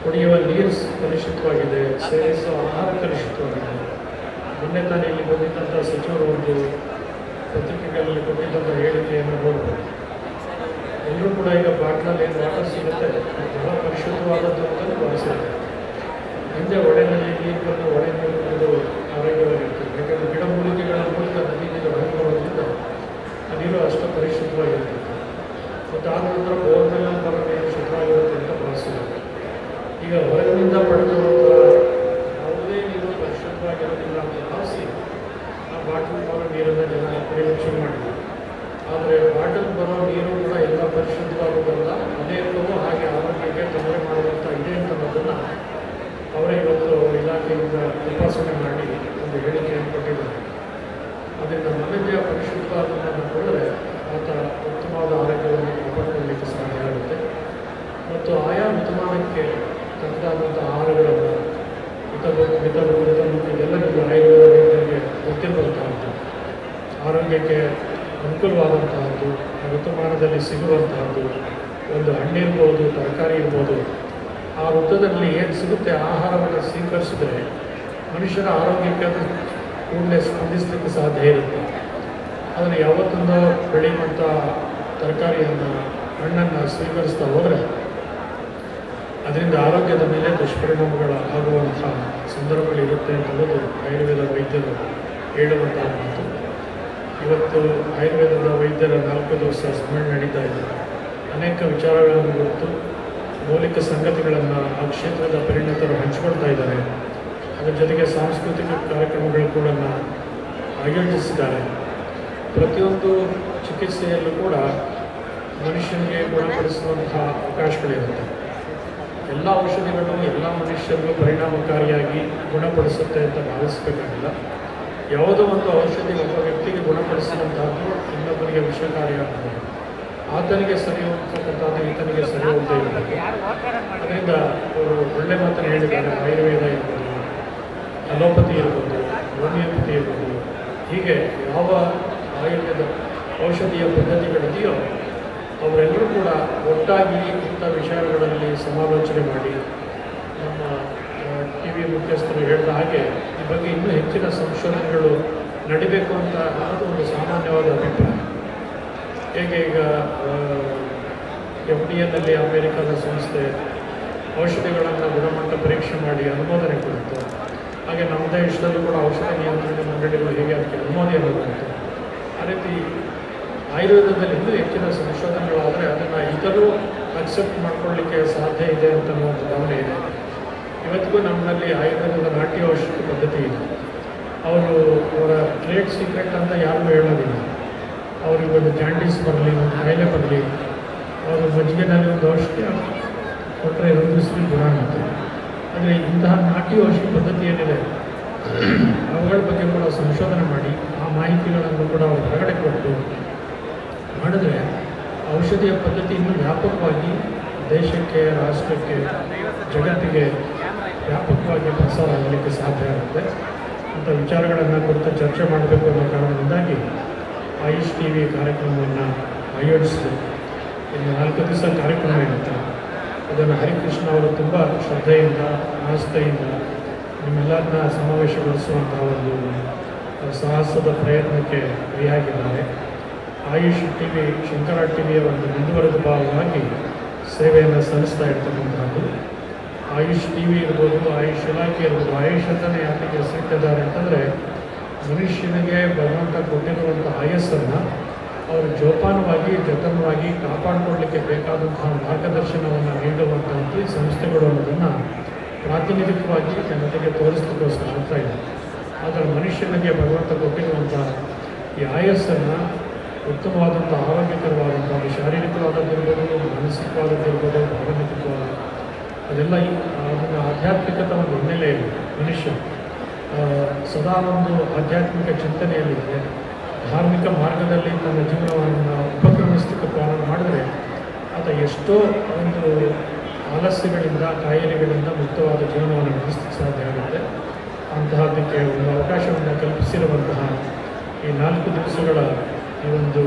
ಕುಡಿಯುವ ನೀರು ಕಲುಷಿತವಾಗಿದೆ, ಸೇವಿಸುವ ಆಹಾರ ಕಲುಷಿತವಾಗಿದೆ. ಮೊನ್ನೆ ತಾನೇ ಇಲ್ಲಿ ಬಂದಿದ್ದಂಥ ಸಚಿವರು ಒಂದು ಪತ್ರಿಕೆಗಳಲ್ಲಿ ಕೊಟ್ಟಿದ್ದಂಥ ಹೇಳಿಕೆಯನ್ನು ನೋಡ್ಬೋದು. ಎಲ್ಲರೂ ಕೂಡ ಈಗ ಬಾಟ್ಲಲ್ಲಿ ಏನು ವಾಟರ್ ಸಿಗುತ್ತೆ ಬಹಳ ಪರಿಶುದ್ಧವಾದದ್ದು ಅಂತಲೂ ಭಾವಿಸಿದೆ. ಹಿಂದೆ ಒಡೆನಲ್ಲಿ ನೀರು ಬಂದು ಒಡೆ ನೀರು ಕುಡಿದು ಆರೋಗ್ಯವಾಗಿರ್ತದೆ. ಯಾಕಂದರೆ ಗಿಡಮೂಲಿಕೆಗಳ ಮೂಲಕ ನದಿ ನೀರು ಹೊರಗೆ ಬರೋದ್ರಿಂದ ಆ ನೀರು ಅಷ್ಟು ಪರಿಶುದ್ಧವಾಗಿರ್ತದೆ. ಮತ್ತು ಆದ ನಂತರ ಬೋರ್ವೆಲ್ ಬರೋ ನೀರು ಶುದ್ಧವಾಗಿರುತ್ತೆ ಅಂತ ಭಾವಿಸಿದೆ. ಈಗ ಹೊರಗಿನಿಂದ ಪಡೆದಿರುವಂಥ ಯಾವುದೇ ನೀರು ಪರಿಶುದ್ಧವಾಗಿರೋದಿಲ್ಲ ಅಂತ ಭಾವಿಸಿ ಆ ಬಾಟಲ್ ಬರೋ ನೀರನ್ನು ಜನ ಕುಡಿಯೋಕ್ಕೆ ಶುರು ಮಾಡಿದ್ರು. ಆದರೆ ಬಾಟಲ್ ಬರೋ ನೀರು ಕೂಡ ಎಲ್ಲ ಪರಿಶುದ್ಧವಾಗುವುದಲ್ಲ, ಅನೇಕವೂ ಹಾಗೆ ಆರೋಗ್ಯಕ್ಕೆ ತೊಂದರೆ ಮಾಡುವಂಥ ಇದೆ ಅಂತನ್ನೋದನ್ನು ಅವರೇ ಇವತ್ತು ಇಲಾಖೆಯಿಂದ ತಪಾಸಣೆ ಮಾಡಿ ಒಂದು ಹೇಳಿಕೆಯನ್ನು ಕೊಟ್ಟಿದ್ದಾರೆ. ಅದರಿಂದ ಮನಸ್ಸಿಗೆ ಪರಿಶುದ್ಧವಾದನ್ನು ಕೊಟ್ಟರೆ ಆತ ಉತ್ತಮವಾದ ಆರೋಗ್ಯವನ್ನು ಕಾಪಾಡಿಕೊಳ್ಳಲಿಕ್ಕೆ ಸಾಧ್ಯ ಆಗುತ್ತೆ. ಮತ್ತು ಆಯಾ ಋತುಮಾನಕ್ಕೆ ತಕ್ಕದಾದಂಥ ಆಹಾರಗಳನ್ನು ಇದೆಲ್ಲ ನಿಮ್ಮ ಆಯುರ್ವೇದ ವೈದ್ಯರಿಗೆ ಗೊತ್ತಿರುವಂತಹದ್ದು, ಆರೋಗ್ಯಕ್ಕೆ ಅನುಕೂಲವಾದಂತಹದ್ದು, ಋತುಮಾನದಲ್ಲಿ ಸಿಗುವಂತಹದ್ದು. ಒಂದು ಹಣ್ಣಿರ್ಬೋದು, ತರಕಾರಿ ಇರ್ಬೋದು, ಆ ಋತುದಲ್ಲಿ ಏನು ಸಿಗುತ್ತೆ ಆಹಾರವನ್ನು ಸ್ವೀಕರಿಸಿದ್ರೆ ಮನುಷ್ಯನ ಆರೋಗ್ಯಕ್ಕೆ ಅದು ಕೂಡಲೇ ಸ್ಪಂದಿಸಲಿಕ್ಕೆ ಸಾಧ್ಯ ಇರುತ್ತೆ. ಆದರೆ ಯಾವತ್ತೊಂದು ಬೆಳೆಯುವಂಥ ತರಕಾರಿಯನ್ನು, ಹಣ್ಣನ್ನು ಸ್ವೀಕರಿಸ್ತಾ ಹೋದರೆ ಅದರಿಂದ ಆರೋಗ್ಯದ ಮೇಲೆ ದುಷ್ಪರಿಣಾಮಗಳು ಆಗುವಂಥ ಸಂದರ್ಭಗಳಿರುತ್ತೆ ಅಂತನ್ನೋದು ಆಯುರ್ವೇದ ವೈದ್ಯರು ಹೇಳುವಂತಹ ಮಾತು. ಇವತ್ತು ಆಯುರ್ವೇದದ ವೈದ್ಯರ 4 ದಿವಸ ಸಮ್ಮೇಳನ ನಡೀತಾ ಇದೆ. ಅನೇಕ ವಿಚಾರಗಳನ್ನು ಕುರಿತು ಮೌಲಿಕ ಸಂಗತಿಗಳನ್ನು ಆ ಕ್ಷೇತ್ರದ ಪರಿಣಿತರು ಹಂಚಿಕೊಳ್ತಾ ಇದ್ದಾರೆ. ಅದರ ಜೊತೆಗೆ ಸಾಂಸ್ಕೃತಿಕ ಕಾರ್ಯಕ್ರಮಗಳು ಕೂಡ ಆಯೋಜಿಸಿದ್ದಾರೆ. ಪ್ರತಿಯೊಂದು ಚಿಕಿತ್ಸೆಯಲ್ಲೂ ಕೂಡ ಮನುಷ್ಯನಿಗೆ ಗುಣಪಡಿಸುವಂತಹ ಅವಕಾಶಗಳಿರುತ್ತೆ. ಎಲ್ಲ ಔಷಧಿಗಳು ಎಲ್ಲ ಮನುಷ್ಯರಿಗೂ ಪರಿಣಾಮಕಾರಿಯಾಗಿ ಗುಣಪಡಿಸುತ್ತೆ ಅಂತ ಭಾವಿಸಬೇಕಾಗಿಲ್ಲ. ಯಾವುದೋ ಒಂದು ಔಷಧಿ ಒಬ್ಬ ವ್ಯಕ್ತಿಗೆ ಗುಣಪಡಿಸಿದಂಥದ್ದು ಇನ್ನೊಬ್ಬರಿಗೆ ವಿಷಕಾರಿಯಾಗಬಹುದು. ಆತನಿಗೆ ಸರಿ ಹೋಗ್ತಕ್ಕಂಥದ್ದು ಈತನಿಗೆ ಸರಿ ಹೋಗ್ತಾ ಇರಬೇಕು. ಅದರಿಂದ ಅವರು ಒಳ್ಳೆ ಮಾತನ್ನು ಹೇಳಿದ್ದಾರೆ. ಆಯುರ್ವೇದ ಇರ್ಬೋದು, ಅಲೋಪತಿ ಇರ್ಬೋದು, ಹೋಮಿಯೋಪತಿ ಇರ್ಬೋದು, ಹೀಗೆ ಯಾವ ಆಯುರ್ವೇದ ಔಷಧೀಯ ಪದ್ಧತಿಗಳಿದೆಯೋ ಅವರೆಲ್ಲರೂ ಕೂಡ ಒಟ್ಟಾಗಿ ಇಂಥ ವಿಷಯಗಳಲ್ಲಿ ಸಮಾಲೋಚನೆ ಮಾಡಿ ನಮ್ಮ TV ಮುಖ್ಯಸ್ಥರು ಹೇಳಿದ ಹಾಗೆ ಈ ಬಗ್ಗೆ ಇನ್ನೂ ಹೆಚ್ಚಿನ ಸಂಶೋಧನೆಗಳು ನಡಿಬೇಕು ಅಂತ ಅನ್ನೋದು ಒಂದು ಸಾಮಾನ್ಯವಾದ ಅಭಿಪ್ರಾಯ. ಹೇಗೆ ಈಗ FDA ಅಮೆರಿಕದ ಸಂಸ್ಥೆ ಔಷಧಿಗಳನ್ನು ಗುಣಮಟ್ಟ ಪರೀಕ್ಷೆ ಮಾಡಿ ಅನುಮೋದನೆ ಕೊಡುತ್ತೆ, ಹಾಗೆ ನಮ್ಮ ದೇಶದಲ್ಲೂ ಕೂಡ ಔಷಧ ನಿಯಂತ್ರಣ ಮಂಡಳಿಗಳು ಹೇಗೆ ಅದಕ್ಕೆ ಅನುಮೋದನೆ ಕೊಡುತ್ತೆ, ಆ ರೀತಿ ಆಯುರ್ವೇದದಲ್ಲಿ ಇನ್ನೂ ಹೆಚ್ಚಿನ ಸಂಶೋಧನೆಗಳಾದರೆ ಅದನ್ನು ಈಗಲೂ ಅಕ್ಸೆಪ್ಟ್ ಮಾಡ್ಕೊಳ್ಳಿಕ್ಕೆ ಸಾಧ್ಯ ಇದೆ ಅಂತ ಒಂದು ಭಾವನೆ ಇದೆ. ಇವತ್ತಿಗೂ ನಮ್ಮಲ್ಲಿ ಆಯುರ್ವೇದದ ನಾಟ್ಯ ಔಷಧಿ ಪದ್ಧತಿ ಇದೆ. ಅವರ ಟ್ರೇಡ್ ಸೀಕ್ರೆಟ್ ಅಂತ ಯಾರಿಗೂ ಹೇಳೋದಿಲ್ಲ. ಅವ್ರಿಗೆ ಒಂದು ಜಾಂಡೀಸ್ ಬರಲಿ, ಒಂದು ಕಾಯಿಲೆ ಬರಲಿ, ಅವರು ಮಜ್ಜಿಗೆನಲ್ಲಿ ಒಂದು ಔಷಧಿ ಕೊಟ್ಟರೆ 2 ದಿವಸದಲ್ಲಿ ಗುಣ ಆಗುತ್ತೆ. ಆದರೆ ಇಂತಹ ನಾಟ್ಯ ಔಷಧಿ ಪದ್ಧತಿ ಏನಿದೆ ಅವುಗಳ ಬಗ್ಗೆ ಕೂಡ ಸಂಶೋಧನೆ ಮಾಡಿ ಆ ಮಾಹಿತಿಗಳನ್ನು ಕೂಡ ಅವರು ಹೊರಗಡೆ ಕೊಟ್ಟು ಮಾಡಿದ್ರೆ ಔಷಧಿಯ ಪದ್ಧತಿ ಇನ್ನೂ ವ್ಯಾಪಕವಾಗಿ ದೇಶಕ್ಕೆ, ರಾಷ್ಟ್ರಕ್ಕೆ, ಜಗತ್ತಿಗೆ ವ್ಯಾಪಕವಾಗಿ ಪ್ರಸಾರ ಆಗಲಿಕ್ಕೆ ಸಾಧ್ಯ ಆಗುತ್ತೆ. ಅಂಥ ವಿಚಾರಗಳನ್ನು ಕುರಿತು ಚರ್ಚೆ ಮಾಡಬೇಕು ಅನ್ನೋ ಕಾರಣದಿಂದಾಗಿ ಆಯುಷ್ TV ಕಾರ್ಯಕ್ರಮವನ್ನು ಆಯೋಜಿಸಿದೆ. ಇನ್ನು 4 ದಿವಸ ಕಾರ್ಯಕ್ರಮ ಇರುತ್ತೆ. ಅದನ್ನು ಹರಿಕೃಷ್ಣ ಅವರು ತುಂಬ ಶ್ರದ್ಧೆಯಿಂದ, ಆಸ್ಥೆಯಿಂದ ನಿಮ್ಮೆಲ್ಲರನ್ನ ಸಮಾವೇಶಗೊಳಿಸುವಂತಹ ಒಂದು ಸಾಹಸದ ಪ್ರಯತ್ನಕ್ಕೆ ಕೈಯಾಗಿದ್ದಾರೆ. ಆಯುಷ್ TV, ಶಂಕರ TVಯ ಒಂದು ಮುಂದುವರೆದ ಭಾಗವಾಗಿ ಸೇವೆಯನ್ನು ಸಲ್ಲಿಸ್ತಾ ಇರ್ತಕ್ಕಂಥದ್ದು. ಆಯುಷ್ TV ಇರ್ಬೋದು, ಆಯುಷ್ ಇಲಾಖೆ ಇರ್ಬೋದು. ಆಯುಷ್ ಅಂತಲೇ ಯಾಕೆ ಹೆಸರಿಟ್ಟಿದ್ದಾರೆ ಅಂತಂದರೆ ಮನುಷ್ಯನಿಗೆ ಭಗವಂತ ಕೊಟ್ಟಿರುವಂಥ ಆಯಸ್ಸನ್ನು ಅವರು ಜೋಪಾನವಾಗಿ, ಜತನವಾಗಿ ಕಾಪಾಡಿಕೊಳ್ಳಲಿಕ್ಕೆ ಬೇಕಾದಂತಹ ಮಾರ್ಗದರ್ಶನವನ್ನು ನೀಡುವಂತಹ ಸಂಸ್ಥೆಗಳು ಅನ್ನೋದನ್ನು ಪ್ರಾತಿನಿಧಿಕವಾಗಿ ಜನತೆಗೆ ತೋರಿಸಲಿಕ್ಕೋಸ್ಕರ ಆಗ್ತಾ ಇದೆ. ಆದರೆ ಮನುಷ್ಯನಿಗೆ ಭಗವಂತ ಕೊಟ್ಟಿರುವಂಥ ಈ ಆಯಸ್ಸನ್ನು ಉತ್ತಮವಾದಂಥ ಆರೋಗ್ಯಕರವಾದಂಥ ಶಾರೀರಿಕವಾದದ್ದಿರ್ಬೋದು, ಮಾನಸಿಕವಾದದ್ದಿರ್ಬೋದು, ಭಾವನಿಕವಾದ ಅದೆಲ್ಲ ಅದನ್ನು ಆಧ್ಯಾತ್ಮಿಕತೆ ಒಂದು ಹಿನ್ನೆಲೆಯಲ್ಲಿ ಮನುಷ್ಯ ಸದಾ ಒಂದು ಆಧ್ಯಾತ್ಮಿಕ ಚಿಂತನೆಯಲ್ಲಿದೆ. ಧಾರ್ಮಿಕ ಮಾರ್ಗದಲ್ಲಿ ತನ್ನ ಜೀವನವನ್ನು ಉಪಕ್ರಮಿಸಲಿಕ್ಕೆ ಪ್ರಾರಂಭ ಮಾಡಿದ್ರೆ ಆತ ಎಷ್ಟೋ ಒಂದು ಆಲಸ್ಯಗಳಿಂದ, ಕಾಯಿಲೆಗಳಿಂದ ಮುಕ್ತವಾದ ಜೀವನವನ್ನು ನಡೆಸಲಿಕ್ಕೆ ಸಾಧ್ಯ ಆಗುತ್ತೆ. ಅಂತಹದಕ್ಕೆ ಒಂದು ಅವಕಾಶವನ್ನು ಕಲ್ಪಿಸಿರುವಂತಹ ಈ 4 ದಿವಸಗಳ ಈ ಒಂದು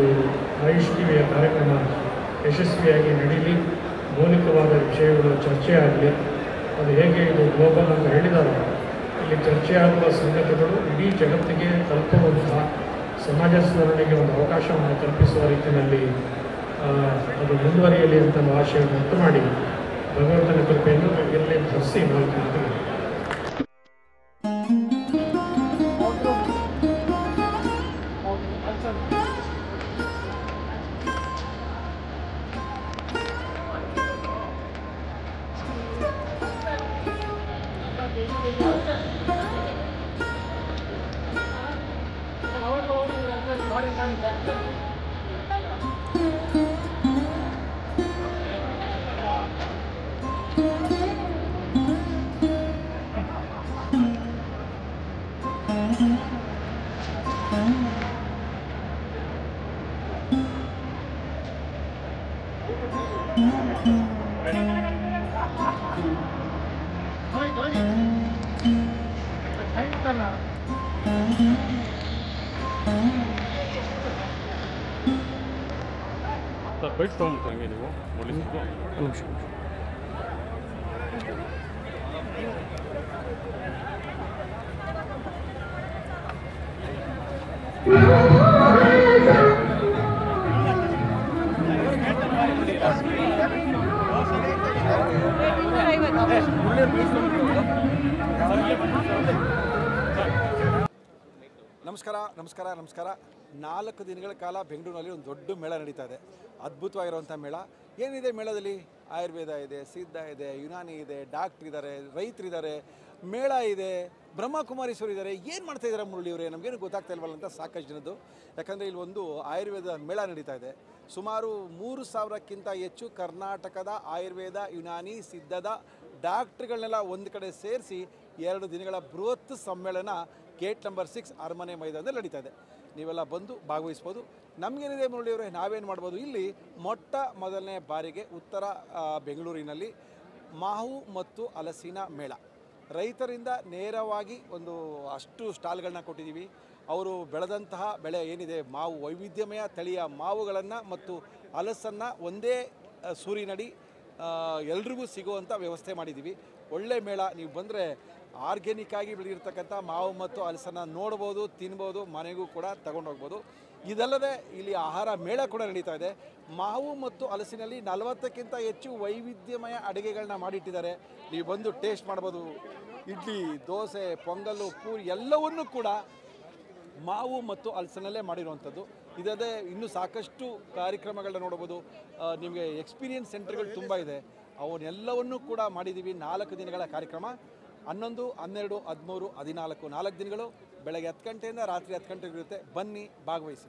ಆಯುಷ್ TVಯ ಕಾರ್ಯಕ್ರಮ ಯಶಸ್ವಿಯಾಗಿ ನಡೀಲಿ, ಮೌಲಿಕವಾದ ವಿಷಯಗಳು ಚರ್ಚೆ ಆಗಲಿ. ಅದು ಹೇಗೆ ಇದು ಗ್ಲೋಬಲ್ ಅಂತ ಹೇಳಿದಾರೋ ಇಲ್ಲಿ ಚರ್ಚೆಯಾಗುವ ಸಂಗತಿಗಳು ಇಡೀ ಜಗತ್ತಿಗೆ ತಲುಪುವಂತಹ ಸಮಾಜ ಸುಧಾರಣೆಗೆ ಒಂದು ಅವಕಾಶವನ್ನು ಕಲ್ಪಿಸುವ ರೀತಿಯಲ್ಲಿ ಅದು ಮುಂದುವರಿಯಲಿ ಅಂತ ಆಶಯವನ್ನು ವ್ಯಕ್ತ ಮಾಡಿ ಭಗವಂತನ ಕೃಪೆಯನ್ನು ಎಲ್ಲೇ ಧರಿಸಿ ನಾವು ಕೇಳ್ತೀವಿ. ಬೈಕ್ ತೊಗೊಂಡ್ಬಿಟ್ರಂಗೆ ನೀವು ಮೊದಲಿದ್ದು ನಿಮಿಷ ನಮಸ್ಕಾರ. 4 ದಿನಗಳ ಕಾಲ ಬೆಂಗಳೂರಿನಲ್ಲಿ ಒಂದು ದೊಡ್ಡ ಮೇಳ ನಡೀತಾ ಇದೆ. ಅದ್ಭುತವಾಗಿರುವಂಥ ಮೇಳ. ಏನಿದೆ ಮೇಳದಲ್ಲಿ? ಆಯುರ್ವೇದ ಇದೆ, ಸಿದ್ಧ ಇದೆ, ಯುನಾನಿ ಇದೆ, ಡಾಕ್ಟ್ರ್ ಇದ್ದಾರೆ, ರೈತರಿದ್ದಾರೆ, ಮೇಳ ಇದೆ, ಬ್ರಹ್ಮಕುಮಾರೀಶ್ವರ ಇದ್ದಾರೆ. ಏನು ಮಾಡ್ತಾ ಇದ್ದಾರೆ ಮುರಳಿಯವರೇ, ನಮಗೇನು ಗೊತ್ತಾಗ್ತಾ ಇಲ್ವಲ್ಲ ಅಂತ ಸಾಕಷ್ಟು ಜನದ್ದು. ಯಾಕಂದರೆ ಇಲ್ಲಿ ಒಂದು ಆಯುರ್ವೇದ ಮೇಳ ನಡೀತಾ ಇದೆ. ಸುಮಾರು 3000ಕ್ಕಿಂತ ಹೆಚ್ಚು ಕರ್ನಾಟಕದ ಆಯುರ್ವೇದ, ಯುನಾನಿ, ಸಿದ್ಧದ ಡಾಕ್ಟ್ರುಗಳನ್ನೆಲ್ಲ ಒಂದು ಕಡೆ ಸೇರಿಸಿ 2 ದಿನಗಳ ಬೃಹತ್ ಸಮ್ಮೇಳನ ಗೇಟ್ ನಂಬರ್ 6 ಅರಮನೆ ಮೈದಾನದಲ್ಲಿ ನಡೀತಾ ಇದೆ. ನೀವೆಲ್ಲ ಬಂದು ಭಾಗವಹಿಸ್ಬೋದು. ನಮಗೇನಿದೆ ಮುರಳಿಯವರೇ, ನಾವೇನು ಮಾಡ್ಬೋದು, ಇಲ್ಲಿ ಮೊಟ್ಟ ಮೊದಲನೇ ಬಾರಿಗೆ ಉತ್ತರ ಬೆಂಗಳೂರಿನಲ್ಲಿ ಮಾವು ಮತ್ತು ಹಲಸಿನ ಮೇಳ, ರೈತರಿಂದ ನೇರವಾಗಿ ಒಂದು ಅಷ್ಟು ಸ್ಟಾಲ್ಗಳನ್ನ ಕೊಟ್ಟಿದ್ದೀವಿ. ಅವರು ಬೆಳೆದಂತಹ ಬೆಳೆ ಏನಿದೆ, ಮಾವು ವೈವಿಧ್ಯಮಯ ತಳಿಯ ಮಾವುಗಳನ್ನು ಮತ್ತು ಹಲಸನ್ನು ಒಂದೇ ಸೂರಿನಡಿ ಎಲ್ರಿಗೂ ಸಿಗುವಂಥ ವ್ಯವಸ್ಥೆ ಮಾಡಿದ್ದೀವಿ. ಒಳ್ಳೆ ಮೇಳ. ನೀವು ಬಂದರೆ ಆರ್ಗ್ಯಾನಿಕ್ ಆಗಿ ಬೆಳೆದಿರ್ತಕ್ಕಂಥ ಮಾವು ಮತ್ತು ಹಲಸನ್ನು ನೋಡ್ಬೋದು, ತಿನ್ಬೋದು, ಮನೆಗೂ ಕೂಡ ತಗೊಂಡೋಗ್ಬೋದು. ಇದಲ್ಲದೆ ಇಲ್ಲಿ ಆಹಾರ ಮೇಳ ಕೂಡ ನಡೀತಾ ಇದೆ. ಮಾವು ಮತ್ತು ಹಲಸಿನಲ್ಲಿ 40ಕ್ಕಿಂತ ಹೆಚ್ಚು ವೈವಿಧ್ಯಮಯ ಅಡುಗೆಗಳನ್ನ ಮಾಡಿಟ್ಟಿದ್ದಾರೆ. ನೀವು ಬಂದು ಟೇಸ್ಟ್ ಮಾಡ್ಬೋದು. ಇಡ್ಲಿ, ದೋಸೆ, ಪೊಂಗಲ್ಲು, ಪೂರಿ ಎಲ್ಲವನ್ನೂ ಕೂಡ ಮಾವು ಮತ್ತು ಹಲಸಿನಲ್ಲೇ ಮಾಡಿರುವಂಥದ್ದು. ಇದಲ್ಲದೆ ಇನ್ನೂ ಸಾಕಷ್ಟು ಕಾರ್ಯಕ್ರಮಗಳನ್ನ ನೋಡ್ಬೋದು. ನಿಮಗೆ ಎಕ್ಸ್ಪೀರಿಯನ್ಸ್ ಸೆಂಟರ್ಗಳು ತುಂಬ ಇದೆ, ಅವನ್ನೆಲ್ಲವನ್ನೂ ಕೂಡ ಮಾಡಿದ್ದೀವಿ. 4 ದಿನಗಳ ಕಾರ್ಯಕ್ರಮ, 11, 12, 13, 14 4 ದಿನಗಳು. ಬೆಳಗ್ಗೆ 10 ಗಂಟೆಯಿಂದ ರಾತ್ರಿ 10 ಗಂಟೆಗೆ ಇರುತ್ತೆ. ಬನ್ನಿ, ಭಾಗವಹಿಸಿ.